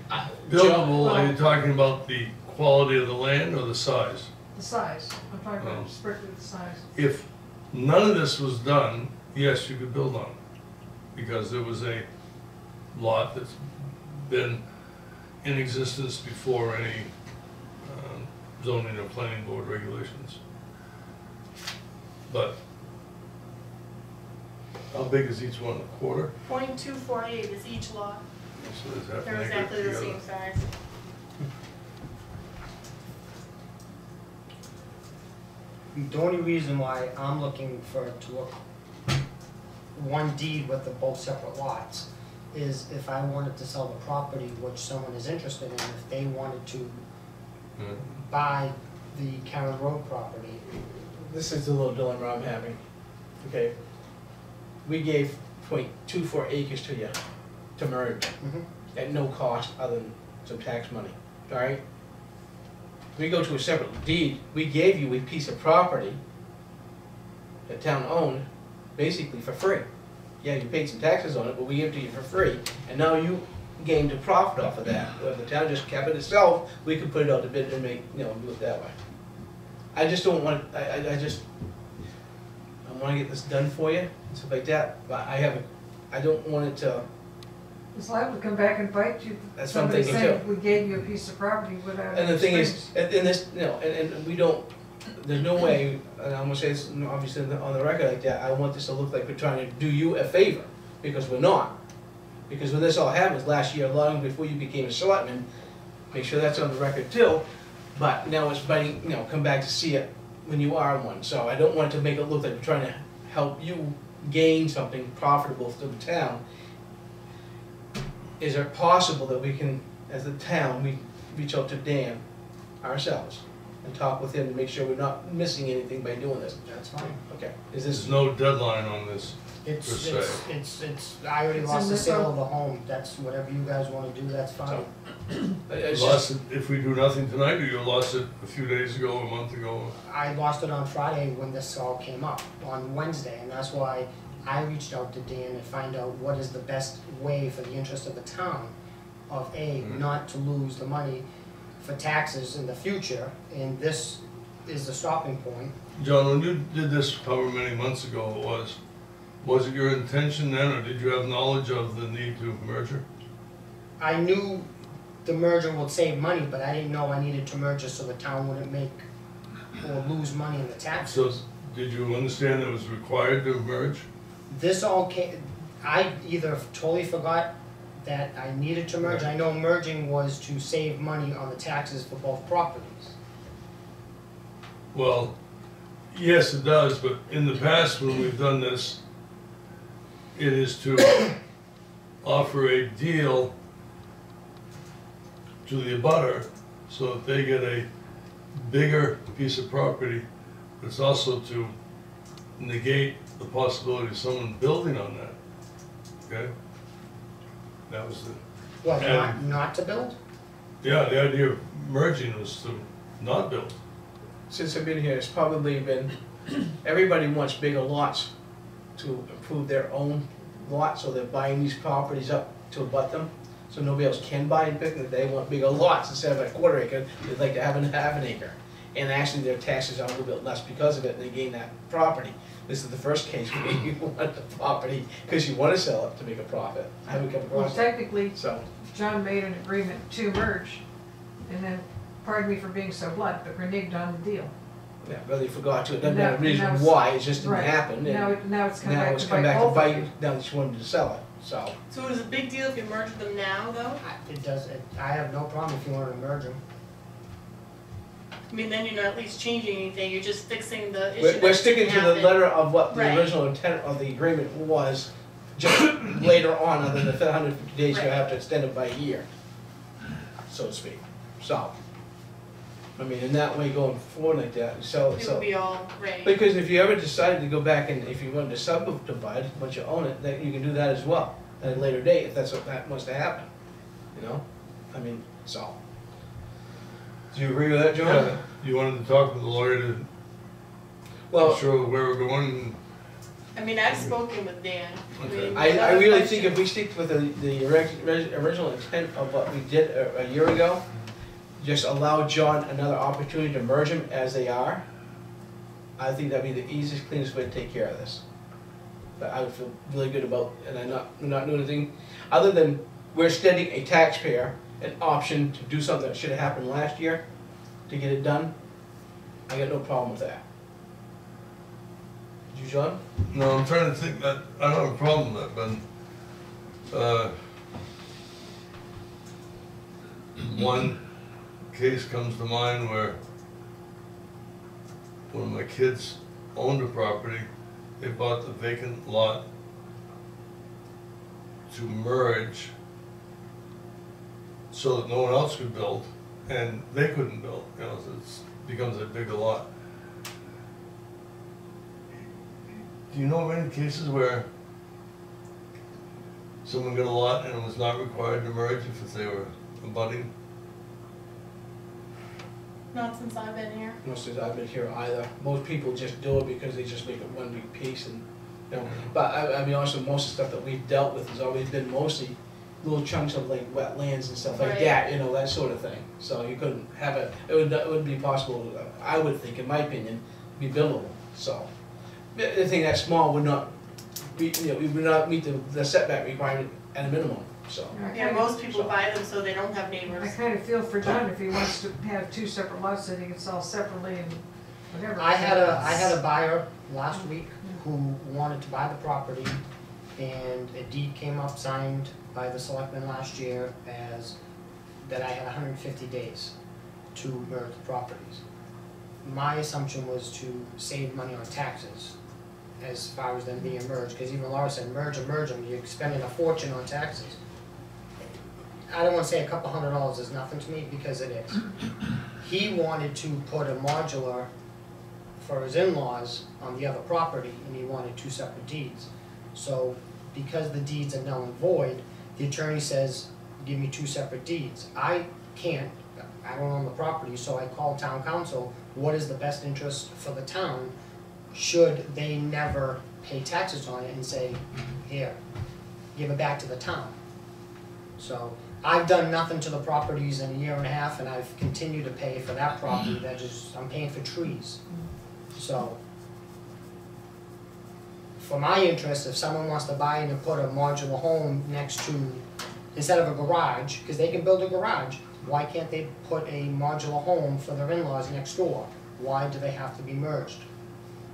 buildable, are you talking about the quality of the land or the size? The size, I'm talking Oh. about strictly the size. If none of this was done, yes, you could build on it, because there was a lot that's been in existence before any zoning or planning board regulations. But how big is each one, a quarter? .248 is each lot. So there's half They're an acre exactly the together. same size. The only reason why I'm looking to look one deed with the both separate lots is if I wanted to sell the property, which someone is interested in, if they wanted to Yeah. buy the Karen Road property. This is the little dilemma I'm having. Okay. We gave 0.24 acres to you to merge at no cost other than some tax money, all right? We go to a separate deed, we gave you a piece of property that town owned, basically for free. Yeah, you paid some taxes on it, but we gave it to you for free, and now you gained a profit off of that. If the town just kept it itself, we could put it out to bid and make, do it that way. I just don't want, I wanna get this done for you, and stuff like that, but I don't want it to, This lot would come back and bite you. That's what I'm Somebody thinking, saying we gave you a piece of property without. and the thing is, strings. and this, and we don't, there's no way, and I'm gonna say this obviously on the record like that, I want this to look like we're trying to do you a favor, because we're not. Because when this all happened last year, long before you became a selectman, make sure that's on the record too, but now it's biting, come back to see it when you are one, so I don't want to make it look like we're trying to help you gain something profitable to the town. Is it possible that we can, as a town, we reach out to Dan ourselves and talk with him to make sure we're not missing anything by doing this? That's fine. Okay, is There's this, no deadline on this. It's, Per it's, I already It's lost in the this sale one? of the home, that's whatever you guys wanna do, that's fine. it's Lost just, it, if we do nothing tonight, or you lost it a few days ago, a month ago? I lost it on Friday when this all came up, on Wednesday, and that's why I reached out to Dan and find out what is the best way for the interest of the town of Mhm. not to lose the money for taxes in the future, and this is the stopping point. John, when you did this however many months ago it was it your intention then, or did you have knowledge of the need to merger? I knew the merger would save money, but I didn't know I needed to merge it so the town wouldn't make or lose money in the taxes. So, did you understand that it was required to merge? This all came, I either totally forgot that I needed to merge. I know merging was to save money on the taxes for both properties. Well, yes, it does, but in the past when we've done this, it is to offer a deal to the abutter so that they get a bigger piece of property. But it's also to negate the possibility of someone building on that, okay? That was the, What, And- not to build? yeah, the idea of merging was to not build. Since I've been here, it's probably been, everybody wants bigger lots to improve their own lot, so they're buying these properties up to abut them. So nobody else can buy and pick, they want bigger lots instead of a quarter acre, they'd like to have half an acre. And actually their taxes are a little bit less because of it, and they gain that property. This is the first case where you want the property because you want to sell it to make a profit. I haven't come Well, across that, technically, so. John made an agreement to merge, and then, pardon me for being so blunt, but reneged on the deal. Yeah, really forgot to, it doesn't Now- have a reason now it's- why, it just didn't Right. happen. And Now it's come now back it's to come bite back to both of you. bite, now that she wanted to sell it, so. So it was a big deal if you merged them now, though? It does, I have no problem if you want to merge them. I mean, then you're not at least changing anything, you're just fixing the issue We're that sticking didn't to the happen. letter of what the Right. original intent of the agreement was, just later on, other than the 150 days, you Right. have to extend it by a year, so to speak, so. I mean, in that way, going forward like that, so, It would be all right. because if you ever decided to go back and if you wanted to subdivide, once you own it, then you can do that as well, at a later date, if that's what that wants to happen, you know? I mean, so. Do you agree with that, John? Yeah, you wanted to talk with the lawyer to Well, show where we're going. I mean, I've spoken with Dan. Okay. mean, I without really question. think if we stick with the original intent of what we did a year ago, just allow John another opportunity to merge them as they are, I think that'd be the easiest, cleanest way to take care of this. But I would feel really good about, and we're not doing anything, other than we're extending a taxpayer an option to do something that should have happened last year, to get it done. I got no problem with that. Did you, John? No, I'm trying to think that, I don't have a problem with that, but, one case comes to mind where one of my kids owned a property, they bought the vacant lot to merge so that no one else could build, and they couldn't build, you know, so it becomes a bigger lot. Do you know of any cases where someone got a lot and it was not required to merge if they were abutting? Not since I've been here. Most of I've been here either. Most people just do it because they just make it one big piece and, you know. But I mean, also, most of the stuff that we've dealt with has always been mostly little chunks of like wetlands and stuff like Right. that, you know, that sort of thing. So you couldn't have it would be possible, I would think, in my opinion, be buildable, so. The thing that small would not be, you know, we would not meet the setback requirement at a minimum, so. Yeah, most people buy them so they don't have neighbors. I kind of feel for John if he wants to have two separate lots that he can sell separately and whatever. I had a buyer last week who wanted to buy the property, and a deed came up signed by the selectmen last year as that I had 150 days to merge the properties. My assumption was to save money on taxes as far as them being merged, because even Laura said merge them, you're spending a fortune on taxes. I don't want to say a couple $100 is nothing to me, because it is. He wanted to put a modular for his in-laws on the other property, and he wanted two separate deeds. So because the deeds are null and void, the attorney says, give me two separate deeds. I can't, I don't own the property, so I called town council, what is the best interest for the town? Should they never pay taxes on it and say, here, give it back to the town? So I've done nothing to the properties in a year and a half, and I've continued to pay for that property, I'm paying for trees. So, for my interest, if someone wants to buy and put a modular home next to, instead of a garage, because they can build a garage, why can't they put a modular home for their in-laws next door? Why do they have to be merged?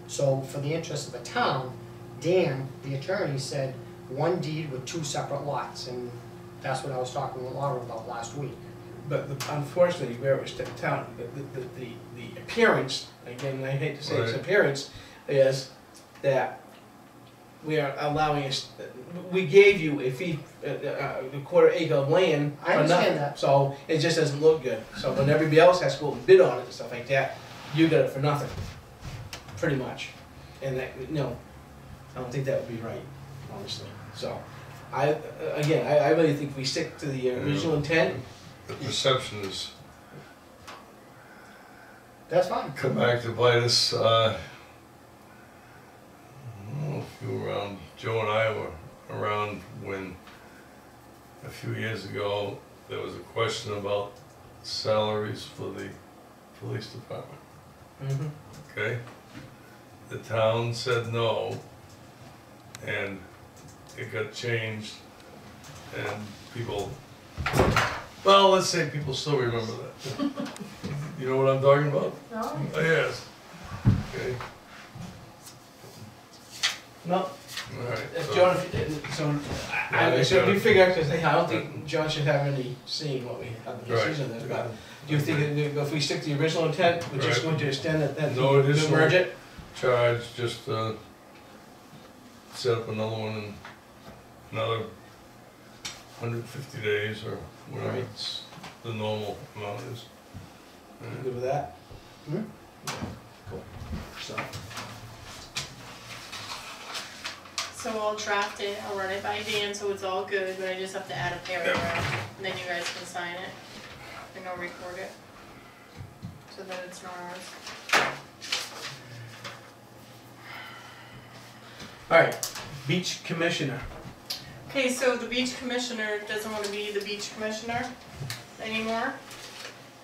So for the interest of the town, Dan, the attorney, said one deed with 2 separate lots, and that's what I was talking with Laura about last week. But unfortunately, where it was the town, the appearance, again, I hate to say it's Right. appearance, is that we are allowing us, we gave you a quarter acre of land I for understand nothing. that. So it just doesn't look good. So when everybody else has to go and bid on it and stuff like that, you got it for nothing, pretty much. And that, I don't think that would be right, honestly. So, I really think we stick to the original intent. The perception is That's fine. come back to bite us. I don't know if you were around, Joe and I were around when a few years ago there was a question about salaries for the police department. Mm-hmm. Okay? The town said no, and it got changed, and people, well, let's say people still remember that. You know what I'm talking about? No? Oh, yes. Okay, No, alright. if so- John, so Yeah, we figure out, because I don't think John should have any say in what we have the Right. decision is, but do you think that if we stick to the original intent, we're just Right. going to extend it, then No we'll additional- merge it? Charge, just set up another one in another 150 days or whatever Right. it's the normal amount is. You good with that? Hmm? Cool. So, So I'll draft it, I'll run it by Dan, so it's all good, but I just have to add a paragraph, and then you guys can sign it, and I'll record it, so that it's not ours. all right, beach commissioner. Okay, so the beach commissioner doesn't wanna be the beach commissioner anymore.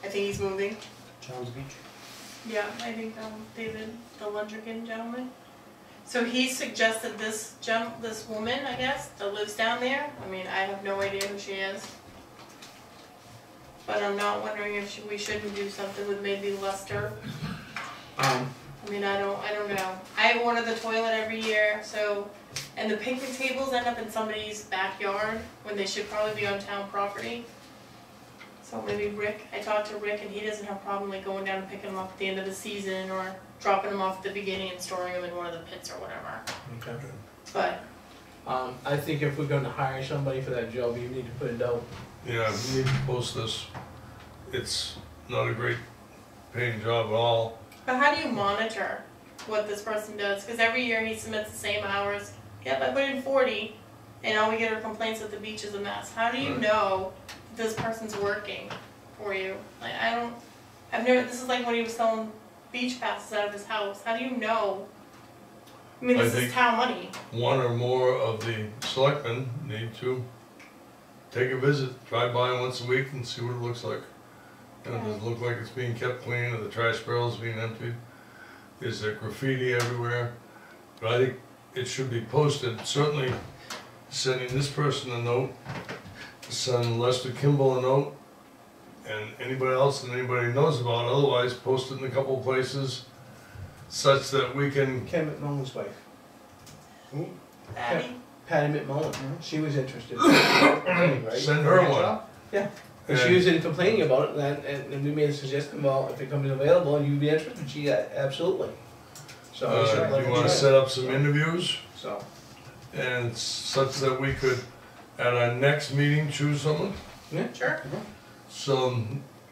I think he's moving. John's Beach. Yeah, I think David, the Lundrigan gentleman. So he suggested this woman, I guess, that lives down there. I mean, I have no idea who she is. But I'm not wondering if we shouldn't do something with maybe Lester. I mean, I don't know. I water the toilet every year, so, and the picnic tables end up in somebody's backyard when they should probably be on town property. So maybe Rick, I talked to Rick and he doesn't have a problem like going down and picking them up at the end of the season or dropping them off at the beginning and storing them in one of the pits or whatever. Okay. But, I think if we're gonna hire somebody for that job, you need to put it out. Yeah, we need to post this. It's not a great paying job at all. but how do you monitor what this person does? Cause every year he submits the same hours. Yep, I put in 40 and all we get are complaints that the beach is a mess. How do you Right. know this person's working for you? Like, I've never, this is like when he was selling beach passes out of his house. How do you know? I mean, I this is think- town money. One or more of the selectmen need to take a visit, drive by once a week and see what it looks like. Does it look like it's being kept clean, are the trash barrels being emptied? Is there graffiti everywhere? But I think it should be posted, certainly sending this person a note, send Lester Kimball a note, and anybody else that anybody knows about, otherwise post it in a couple of places such that we can, Ken McMullen's wife, Abby? Patty McMullen, she was interested. Right? send her one. And she was in complaining about it, and we made a suggestion, well, if it comes available and you'd be interested, she, absolutely. So I should let Do her you wanna try it. set up some interviews? So, And such that we could, at our next meeting, choose someone? Sure. So,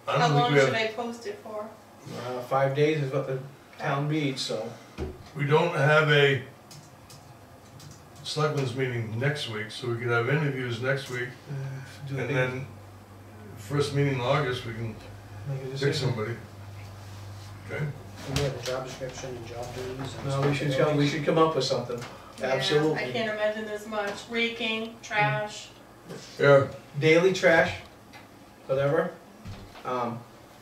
I How don't long think we should have, I post it for? 5 days is what the town reads, so. we don't have a selectmen's meeting next week, so we could have interviews next week. do the And big- then, first meeting in August, we can make a pick decision. somebody. Okay? And we have a job description and job duties and. No, we should come up with something, Yeah, absolutely. I can't imagine there's much. Raking, trash, Yeah, daily trash, whatever,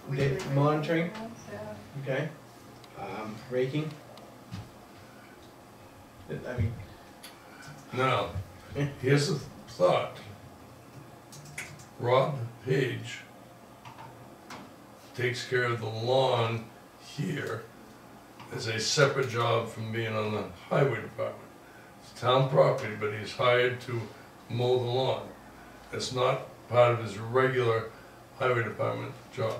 Weekly monitoring, yeah. okay, raking. I mean, now, here's a thought. Rob Page takes care of the lawn here as a separate job from being on the highway department. It's town property, but he's hired to mow the lawn. It's not part of his regular highway department job.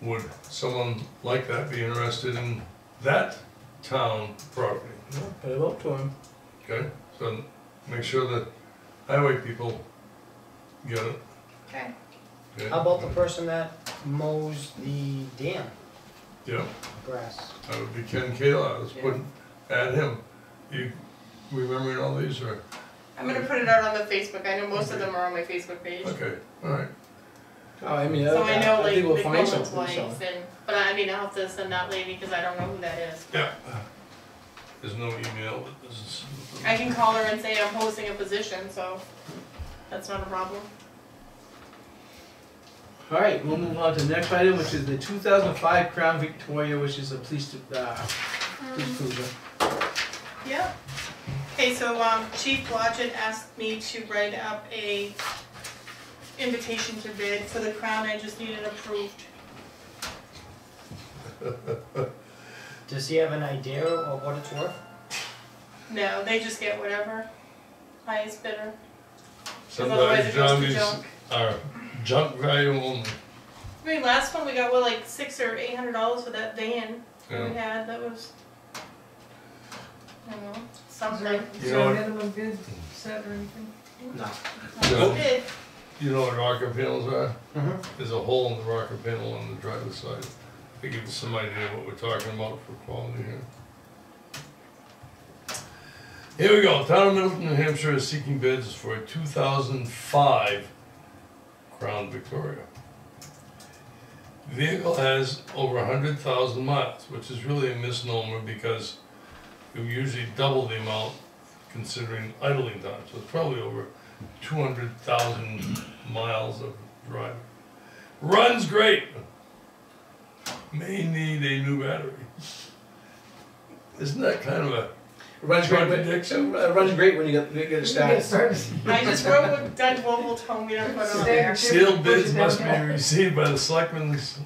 Would someone like that be interested in that town property? no, put it up to him. Okay, so make sure that highway people get it. Okay, Okay? How about the person that mows the dam Yeah, grass? that would be Ken Kayla, let's put, add him. You remembering all these, or, I'm gonna put it out on the Facebook, I know most of them are on my Facebook page. okay, all right. Oh, I mean, So I know like think we'll find McMillan's something, so. wife and, but I mean, I'll have to send that lady, cause I don't know who that is. Yeah. There's no email, but this is. I can call her and say I'm posting a position, so that's not a problem. All right, we'll move on to the next item, which is the 2005 Crown Victoria, which is a police cruiser. Yeah. Okay, so Chief Blodgett asked me to write up a invitation to bid for the Crown. I just need it approved. Does he have an idea of what it's worth? No, they just get whatever highest bidder. Sometimes Otherwise it goes to Johnny's junk. are junk value only. I mean, last one we got what, like $600 or $800 for that van that we Yeah. had. That was, I don't know, Is something. there, You is there know a what? minimum bid set or anything? No. Yeah. Bid. You know what rocker panels are? Mm-hmm. There's a hole in the rocker panel on the driver's side. To give you some idea of what we're talking about for quality here. Here we go. Town of Middleton, New Hampshire is seeking bids for a 2005 Crown Victoria. Vehicle has over 100,000 miles, which is really a misnomer because you usually double the amount considering idling time. So it's probably over 200,000 miles of driving. Runs great. May need a new battery. Isn't that kind of a Runs great, contradiction? runs great when you get it started. I just wrote what Doug Vogel told me to put on there. Sealed bids must be received by the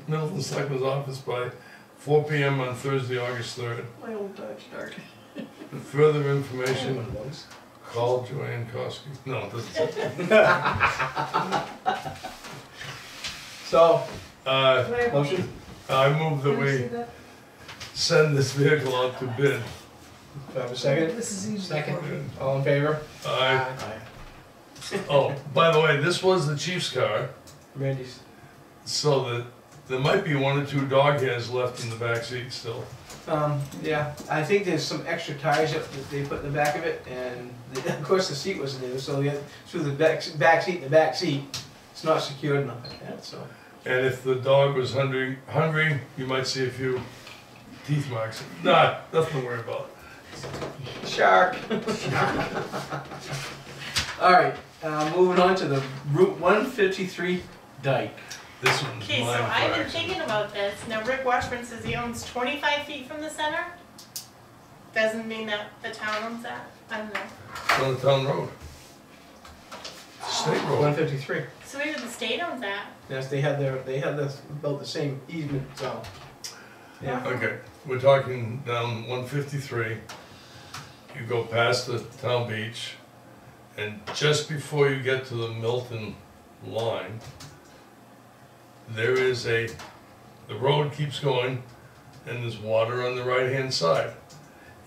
Middleton Selectman's office by 4 p.m. on Thursday, August 3rd. My old Dodge Dart. For further information, call Joanne Koski. No, it doesn't say. So, Motion? motion, I move that we send this vehicle out to bid. do I have a second? This is easy. Second. All in favor? Aye. Oh, by the way, this was the chief's car, Randy's. so that there might be 1 or 2 dog hairs left in the back seat still. Yeah, I think there's some extra tires that they put in the back of it, and of course the seat was new, so you had through the back seat, it's not secured enough like that, so. And if the dog was hungry, you might see a few teeth marks. Nah, nothing to worry about. Shark. All right, moving on to the Route 153 dike. This one's Okay, so mine for I've been accident. thinking about this. Now Rick Washburn says he owns 25 feet from the center. Doesn't mean that the town owns that. I don't know. It's on the town road. It's a state road. 153. So maybe the state owns that. Yes, they had built the same easement, so. Yeah. Okay, we're talking down 153. You go past the town beach, and just before you get to the Milton line, there is the road keeps going, and there's water on the right-hand side.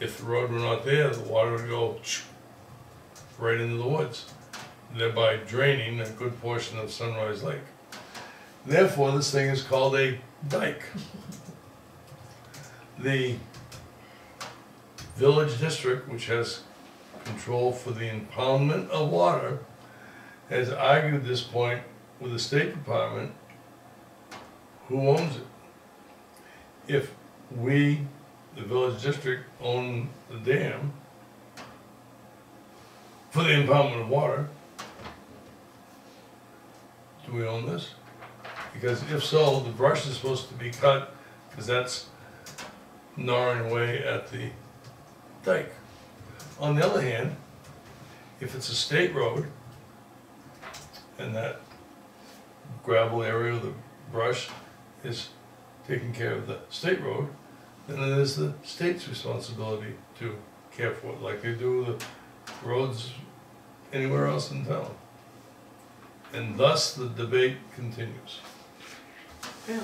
If the road were not there, the water would go right into the woods, thereby draining a good portion of Sunrise Lake. Therefore, this thing is called a dike. The village district, which has control for the impoundment of water, has argued this point with the State Department, who owns it. If we, the village district, own the dam, for the impoundment of water. Do we own this? Because if so, the brush is supposed to be cut, because that's gnawing away at the dike. On the other hand, if it's a state road, and that gravel area of the brush is taking care of the state road, then it is the state's responsibility to care for it, like they do the roads anywhere else in town. And thus the debate continues. Yeah.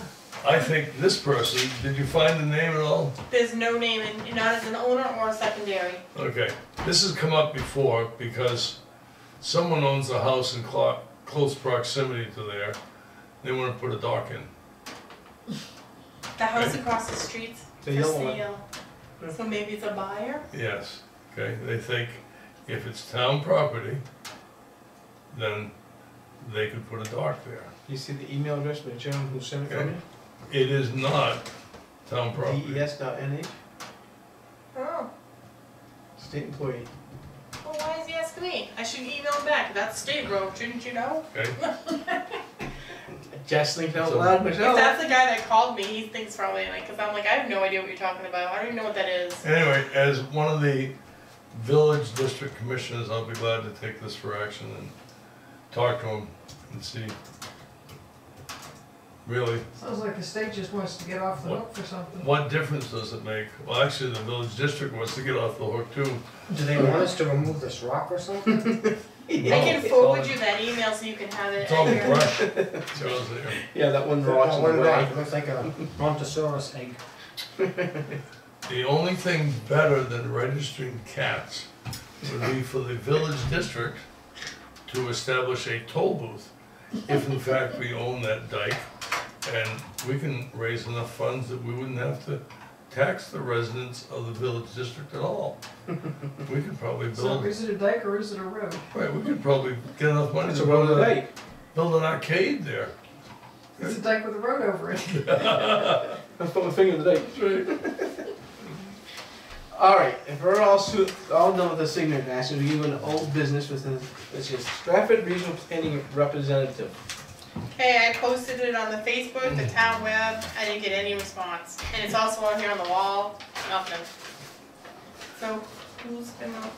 I think this person, did you find the name at all? There's no name, and not as an owner or a secondary. Okay, this has come up before because someone owns a house in close proximity to there. They want to put a dock in. The house Okay. across the street's The for yellow one. sale. So maybe it's a buyer? Yes, okay, they think if it's town property, then they could put a dock there. You see the email address by the gentleman who sent it from you? It is not town property. DES.NH, Oh. state employee. Well, why is he asking me? I should email him back. That's state road, shouldn't you know? Okay, Just thinking out So- loud If myself. that's the guy that called me, he thinks probably like, cause I'm like, I have no idea what you're talking about. I don't even know what that is. anyway, as one of the village district commissioners, I'll be glad to take this for action and talk to him and see. Really, Sounds like the state just wants to get off the What? hook for something. what difference does it make? Well, actually, the village district wants to get off the hook too. Do they want us to remove this rock or something? I can forward you that email so you can have it It's all at the your. brush. Shows there. Yeah, that one rock's in One the rock, way. it looks like a brontosaurus egg. The only thing better than registering cats would be for the village district to establish a toll booth, if in fact we own that dike, and we can raise enough funds that we wouldn't have to tax the residents of the village district at all. We could probably So build, is it a dike or is it a road? right, we could probably get enough money It's to a road build of light. an arcade there. It's a dike with a road over it. I put my finger in the dike. All right, if we're all done with the signature action, we give an old business with which is Stratford Regional Planning Representative. Okay, I posted it on the Facebook, the town web. I didn't get any response. And it's also on here on the wall. Nothing. So, who's gonna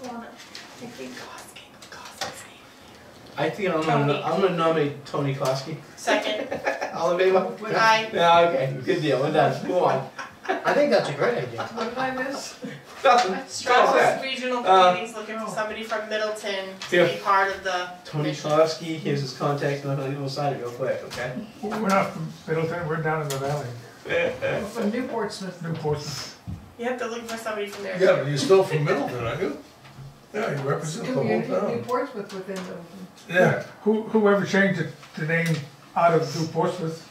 want it? I think Koski's name. I think I'm Tony. gonna nominate Tony Koski. Second. All in favor? Aye. Yeah, okay, good deal, we're done, move on. I think that's a great idea. What did I miss? Nothing. Stratford Regional Planning's looking for somebody from Middleton to Here. be part of the Tony commission. Koski, here's his contact, I'm gonna give him a sign it real quick, okay? We're not from Middleton, we're down in the valley, From New Portsmouth. New Portsmouth. You have to look for somebody from there. Yeah, but you're still from Middleton, aren't you? Yeah, you represent the whole New town. Portsmouth within Middleton. Yeah, Whoever changed the name out of New Portsmouth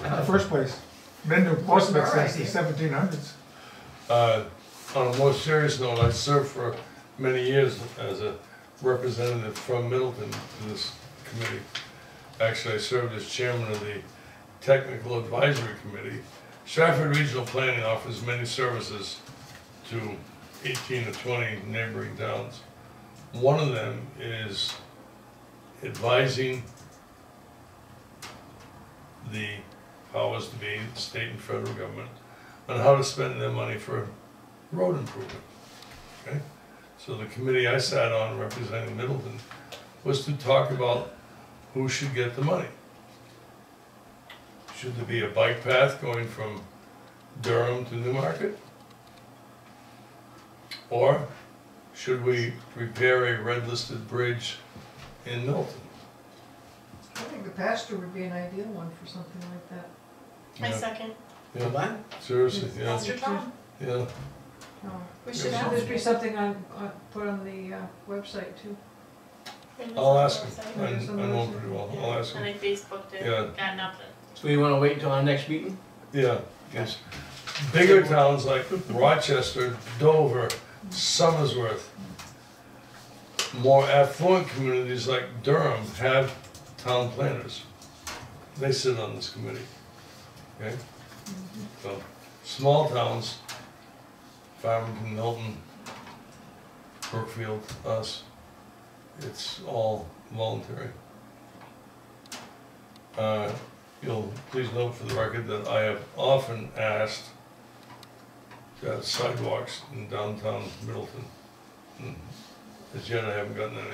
in the first place? Been New Portsmouth since the 1700s. on a more serious note, I served for many years as a representative from Middleton to this committee. Actually, I served as chairman of the Technical Advisory Committee. Stratford Regional Planning offers many services to 18 to 20 neighboring towns. One of them is advising the powers to be, state and federal government, on how to spend their money for road improvement. Okay? So the committee I sat on representing Middleton was to talk about who should get the money. Should there be a bike path going from Durham to Newmarket? Or should we repair a red-listed bridge in Milton? I think the pasture would be an ideal one for something like that. I Yeah. second. Yeah, What? seriously, yeah, That's your Tom. yeah. Oh. We Yeah. should Should ask. there be something put on the website too? I'll ask him, Yeah, I some know of him those- pretty well, I'll ask And him. I Facebooked it. Yeah. Got nothing. So you wanna wait until our next meeting? Yeah, yes. Bigger towns like Rochester, Dover, Somersworth, more affluent communities like Durham have town planners. They sit on this committee, okay? So, small towns, Farmington, Milton, Brookfield, us. It's all voluntary. You'll please note for the record that I have often asked to have sidewalks in downtown Middleton. As yet I haven't gotten any.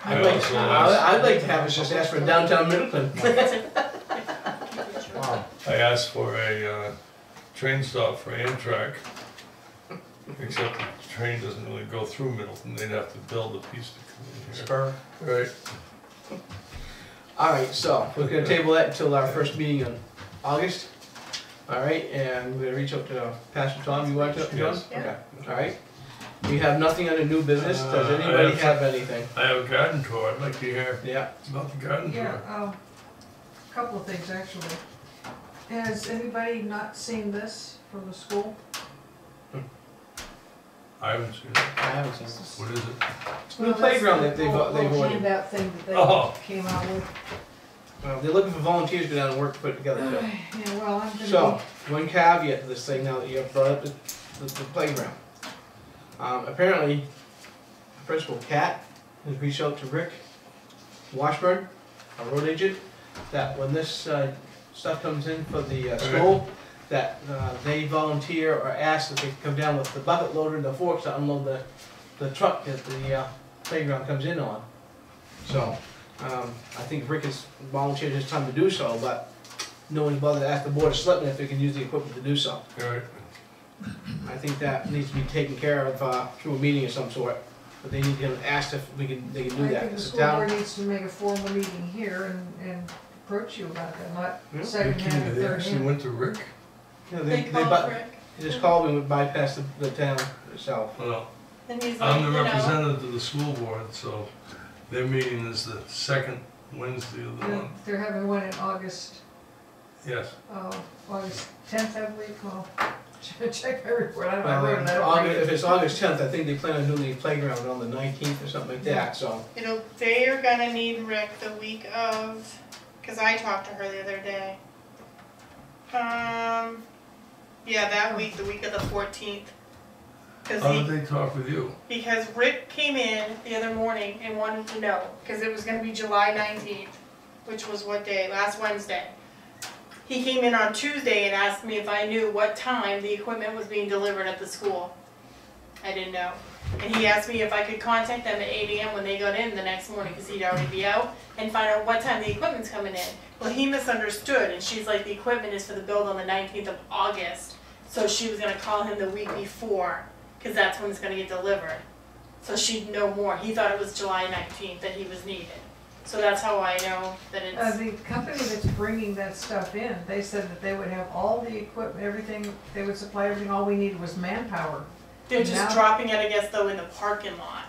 I'd like to have us just ask for downtown Middleton. Wow. I asked for a train stop for Amtrak, except the train doesn't really go through Middleton. They'd have to build a piece to come in here. Spur. Right. All right, so we're gonna table that until our first meeting in August. All right, and we're gonna reach out to Pastor Tom. You want to, John? Yes. Okay. All right. We have nothing under new business. Does I anybody have have anything? I have a garden tour. I'd like to hear Yeah. about the garden Yeah, tour. couple of things actually. Has anybody not seen this from the school? I haven't seen it. I haven't seen it. What is it? It's the playground that they've Little ordered. handout thing that Oh. they came out with. They're looking for volunteers to go down and work to put it together too. Yeah, well, I'm gonna So, one caveat to this thing now that you have brought up the playground. Apparently, Principal Cat has reached out to Rick Washburn, our road agent, that when this stuff comes in for the school, that they volunteer or ask that they come down with the bucket loader and the forks to unload the truck that the playground comes in on. So, I think Rick has volunteered his time to do so, but no one's bothered to ask the Board of Selectmen if they can use the equipment to do so. All right. I think that needs to be taken care of through a meeting of some sort, but they need to ask if they can do I that. think the It's a school town- board needs to make a formal meeting here and approach you about that, not Yeah. second hand or They third actually hand. went to Rick? Yeah, They they called Rick, just called and would bypass the town itself. Well, and he's like, I'm you the know, representative to the school board, so their meeting is the second Wednesday of the Yeah, month. they're having one in August, Yes. August 10th, I believe, well, check my report, I Well, wrote it, I don't If it's August 10th, I think they plan on doing the playground on the 19th or something like that, so. they are gonna need Rick the week of, cause I talked to her the other day. Yeah, that week, the week of the 14th. Cause How he, did they talk with you? because Rick came in the other morning and wanted to know, cause it was gonna be July 19th, which was what day, last Wednesday. He came in on Tuesday and asked me if I knew what time the equipment was being delivered at the school. I didn't know. And he asked me if I could contact them at 8 AM when they got in the next morning, cause he'd already be out, and find out what time the equipment's coming in. Well, he misunderstood, and she's like, the equipment is for the build on the 19th of August. So she was gonna call him the week before, cause that's when it's gonna get delivered. So she'd know more. He thought it was July 19th that he was needed. So that's how I know that it's, The company that's bringing that stuff in, they said that they would have all the equipment, everything, they would supply everything, all we needed was manpower. they're just now- dropping it, I guess, though, in the parking lot.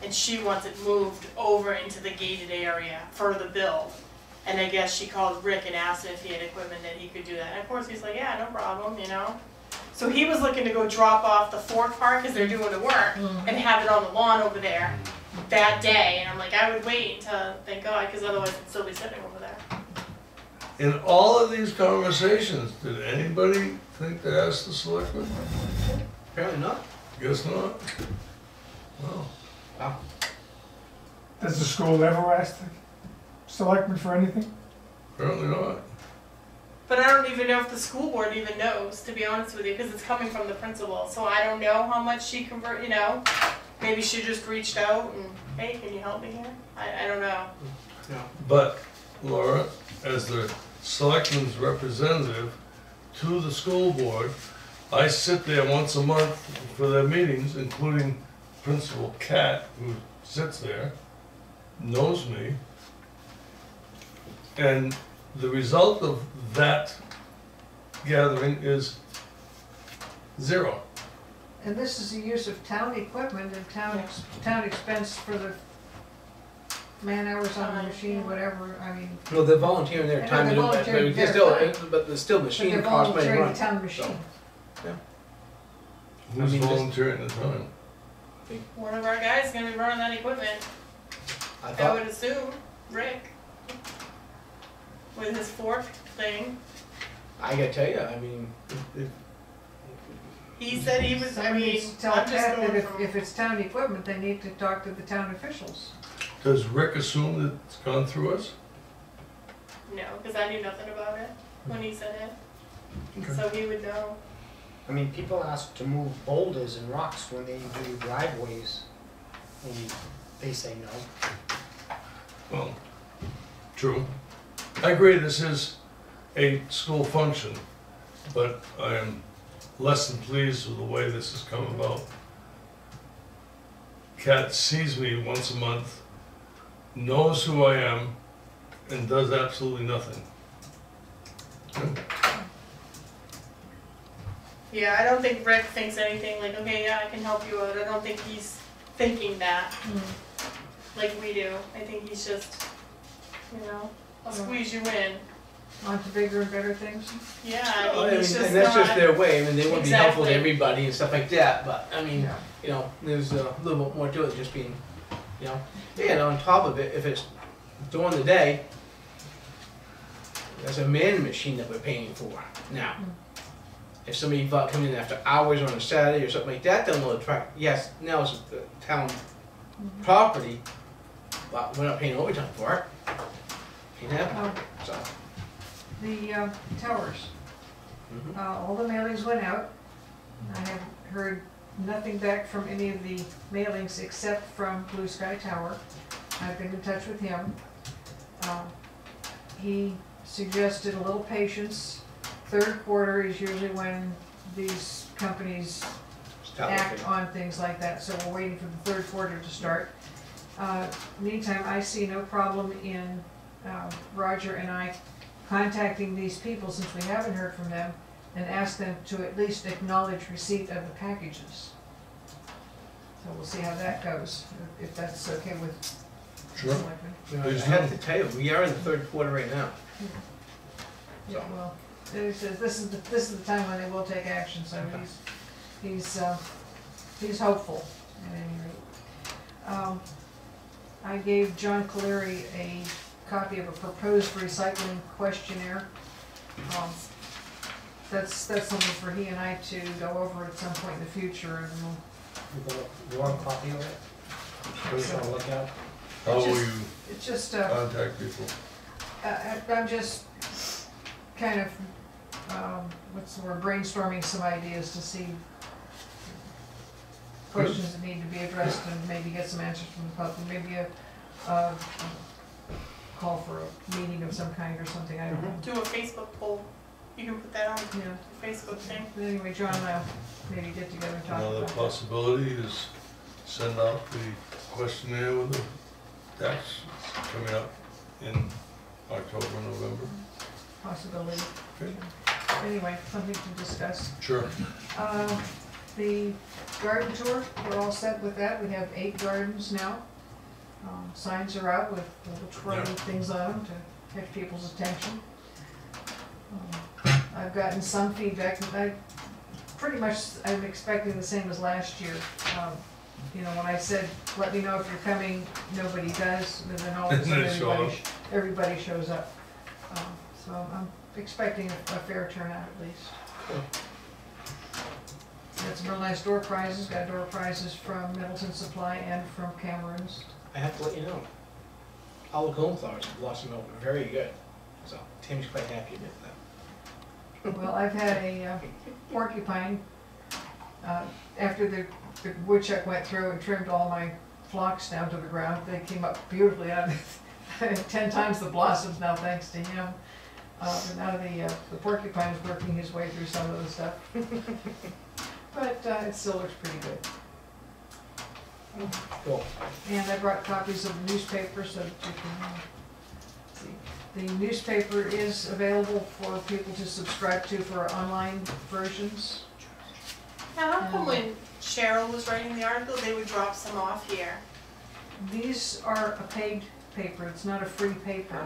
And she wants it moved over into the gated area for the build. And I guess she called Rick and asked him if he had equipment that he could do that. And of course, he's like, yeah, no problem, you know? So he was looking to go drop off the fork part, cause they're doing the work, and have it on the lawn over there that day. And I'm like, I would wait until, thank God, cause otherwise it'd still be sitting over there. In all of these conversations, did anybody think to ask the selectmen? Apparently not. Guess not. Well, Does the school ever ask the selectmen for anything? apparently not. But I don't even know if the school board even knows, to be honest with you, because it's coming from the principal. So I don't know how much she you know. Maybe she just reached out and, hey, can you help me here? I don't know. But, Laura, as the selectman's representative to the school board, I sit there once a month for their meetings, including Principal Cat, who sits there, knows me. And the result of that gathering is zero. And this is the use of town equipment and town expense for the man hours on the machine, whatever, I mean, No, they're volunteering their I know time to they're do that, volunteering but their it's still, time. but the still but machine they're costs money to volunteering run. the town machine. Who's mean, this- volunteering the time? One of our guys is gonna be running that equipment. I I thought, would assume, Rick. With his fork thing. I gotta tell you, I mean, He said he was, I Someone mean, needs to tell I'm just Pat that going if, from. if it's town equipment, they need to talk to the town officials. Does Rick assume that it's gone through us? No, because I knew nothing about it when he said it. Okay. So he would know. I mean, people ask to move boulders and rocks when they do driveways, and they say no. Well, true. I agree, this is a school function, but I am less than pleased with the way this has come about. Kat sees me once a month, knows who I am, and does absolutely nothing. Yeah, I don't think Rick thinks anything like, okay, yeah, I can help you out. I don't think he's thinking that like we do. I think he's just, you know, I'll squeeze you in. On to bigger and better things. Yeah, Well, I mean, he's just and that's just not. their way, I mean, they want to be helpful to Exactly. everybody and stuff like that, but, I mean, Yeah. you know, there's a little bit more to it than just being, you know. And on top of it, if it's during the day, there's a man machine that we're paying for now. If somebody come in after hours on a Saturday or something like that, then we'll attract, yes, now it's town property, but we're not paying overtime for it. Ain't happening, Oh, so. the towers, Mhm. all the mailings went out. I have heard nothing back from any of the mailings except from Blue Sky Tower. I've been in touch with him. He suggested a little patience. Third quarter is usually when these companies Stop act looking. on things like that, so we're waiting for the third quarter to start. Meantime, I see no problem in Roger and I contacting these people, since we haven't heard from them, and ask them to at least acknowledge receipt of the packages. So we'll see how that goes, if that's okay with Sure. selectmen. You know, I Please have do. to tell you, we are in the third quarter right now. Yeah, well, it says this is the time when they will take action, so he's hopeful at any rate. I gave John Caleri a copy of a proposed recycling questionnaire. That's something for he and I to go over at some point in the future, and we'll, You want a copy of it? Just wanna look at it? How will Just- you it's just, contact people? I'm just kind of, what's the word, brainstorming some ideas to see questions that need to be addressed and maybe get some answers from the public, maybe a call for a meeting of some kind or something, I don't know. Do a Facebook poll. You can put that on Yeah, the Facebook thing. but anyway, John and I'll maybe get together and talk Another about that. possibility is send out the questionnaire with the tax coming up in October, November. Possibility. Okay. Anyway, something to discuss. Sure. The garden tour, we're all set with that. We have 8 gardens now. Signs are out with little twirly things on them to catch people's attention. I've gotten some feedback, and I'm expecting the same as last year. You know, when I said, let me know if you're coming, nobody does, and then all of a They sudden show up. everybody shows up. So I'm expecting a fair turnout at least. Got some real nice door prizes, got door prizes from Middleton Supply and from Cameron's. I have to let you know, all the cone flowers have blossomed out very good, so Tim's quite happy with that. Well, I've had a porcupine, after the woodchuck went through and trimmed all my phlox down to the ground, they came up beautifully out of 10 times the blossoms now, thanks to him. But now the porcupine is working his way through some of the stuff. But it still looks pretty good. Cool. And I brought copies of the newspaper so that you can see. The newspaper is available for people to subscribe to for online versions. Now, how come when Cheryl was writing the article, they would drop some off here? These are a paid paper, it's not a free paper.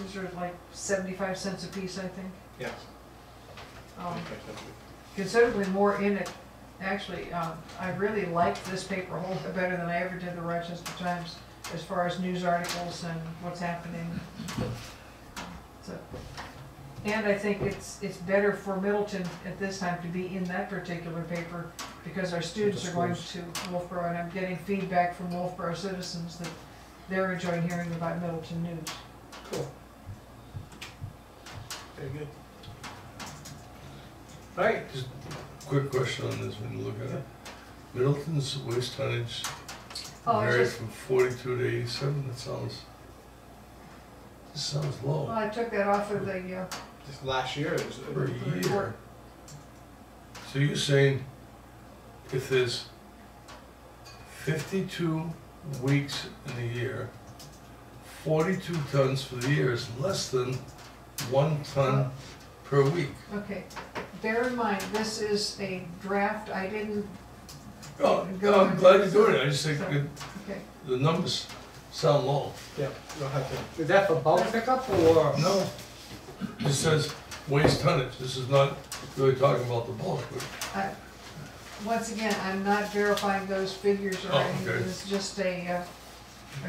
These are like 75 cents a piece, I think. Yeah. Considerably more in it. Actually, I really like this paper a whole bit better than I ever did the Rochester Times, as far as news articles and what's happening. So, And I think it's better for Middleton at this time to be in that particular paper because our students are going to Wolfboro, and I'm getting feedback from Wolfboro citizens that they're enjoying hearing about Middleton news. Cool. Very good. All right, Just a quick question on this when you look at it. Middleton's waste tonnage Oh, I varies just, from 42 to 87. That sounds well, low I took that off of the, just last year, it was, per year. report. So you're saying if there's 52 weeks in a year, 42 tons for the year is less than 1 ton per week. Okay, bear in mind, this is a draft, I didn't, Oh, Go I'm ahead. glad you're doing it. I just think So- okay. the numbers sound low. yeah, you'll have to. Is that for bulk pickup or? No, it says waste tonnage. This is not really talking about the bulk, but Once again, I'm not verifying those figures or Oh, anything, okay. it's just a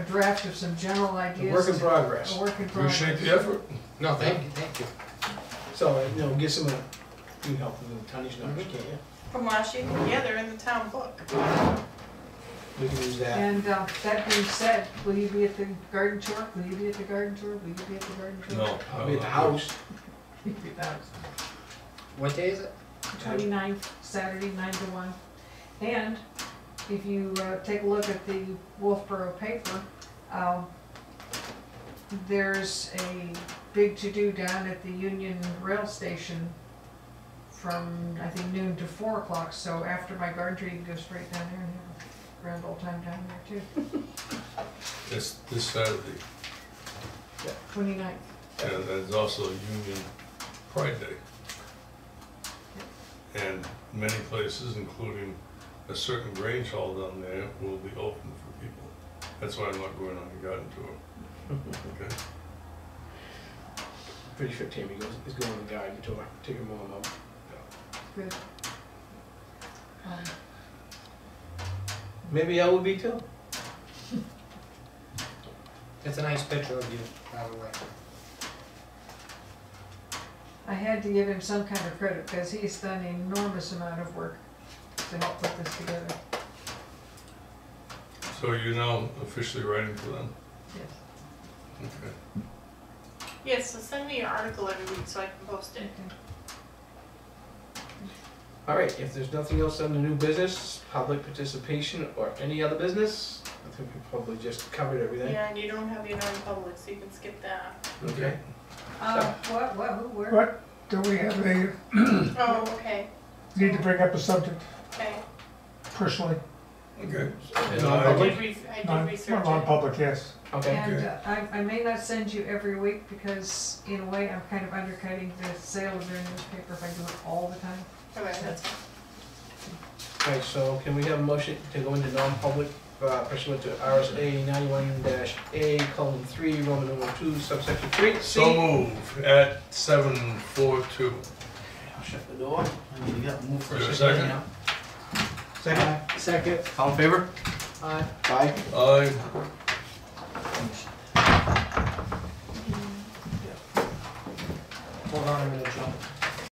draft of some general A ideas. work in progress. A work in progress. appreciate the effort. No, thank you. So, you know, get some, you can help with the tonnage numbers, can't you? From last year, yeah, they're in the town book. We can use that. And that being said, will you be at the garden tour? Will you be at the garden tour? Will you be at the garden tour? No. I'll be at the house. You'll be at the house. What day is it? 29th, Saturday, 9 to 1. And if you take a look at the Wolfboro paper, there's a big to-do down at the Union Rail Station from, I think, noon to 4 o'clock. So after my garden tour, you can go straight down there and have a grand old time down there too. It's this Saturday. 29th. And there's also Union Pride Day. And many places, including a certain Grange Hall down there, will be open for people. That's why I'm not going on the garden tour. Okay. Pretty sure Tammy is going on the garden tour, take her mom out. Good. Maybe I will be too. It's a nice picture of you, by the way. I had to give him some kind of credit because he's done an enormous amount of work to help put this together. So you're now officially writing for them? Yes. Okay. Yes, so send me your article every week so I can post it. Okay. All right, if there's nothing else on the new business, public participation, or any other business, I think we probably just covered everything. Yeah, and you don't have your non-public, so you can skip that. Okay. What, who, where? What, do we have a, Oh, okay, need to bring up a subject okay. personally? Okay. And No, I non-public? did research it. Non-public, yes. Okay. And I may not send you every week because in a way I'm kind of undercutting the sale of their newspaper if I do it all the time. Okay, that's fine. All right, so can we have a motion to go into non-public pursuant to RSA 91-A:3, Roman numeral 2, subsection 3, C? So move at 7:42. I'll shut the door. I need to get move for Is there a a second. second? now. Second. Second. All in favor? Aye. Aye. Aye. Hold on a minute, Joe.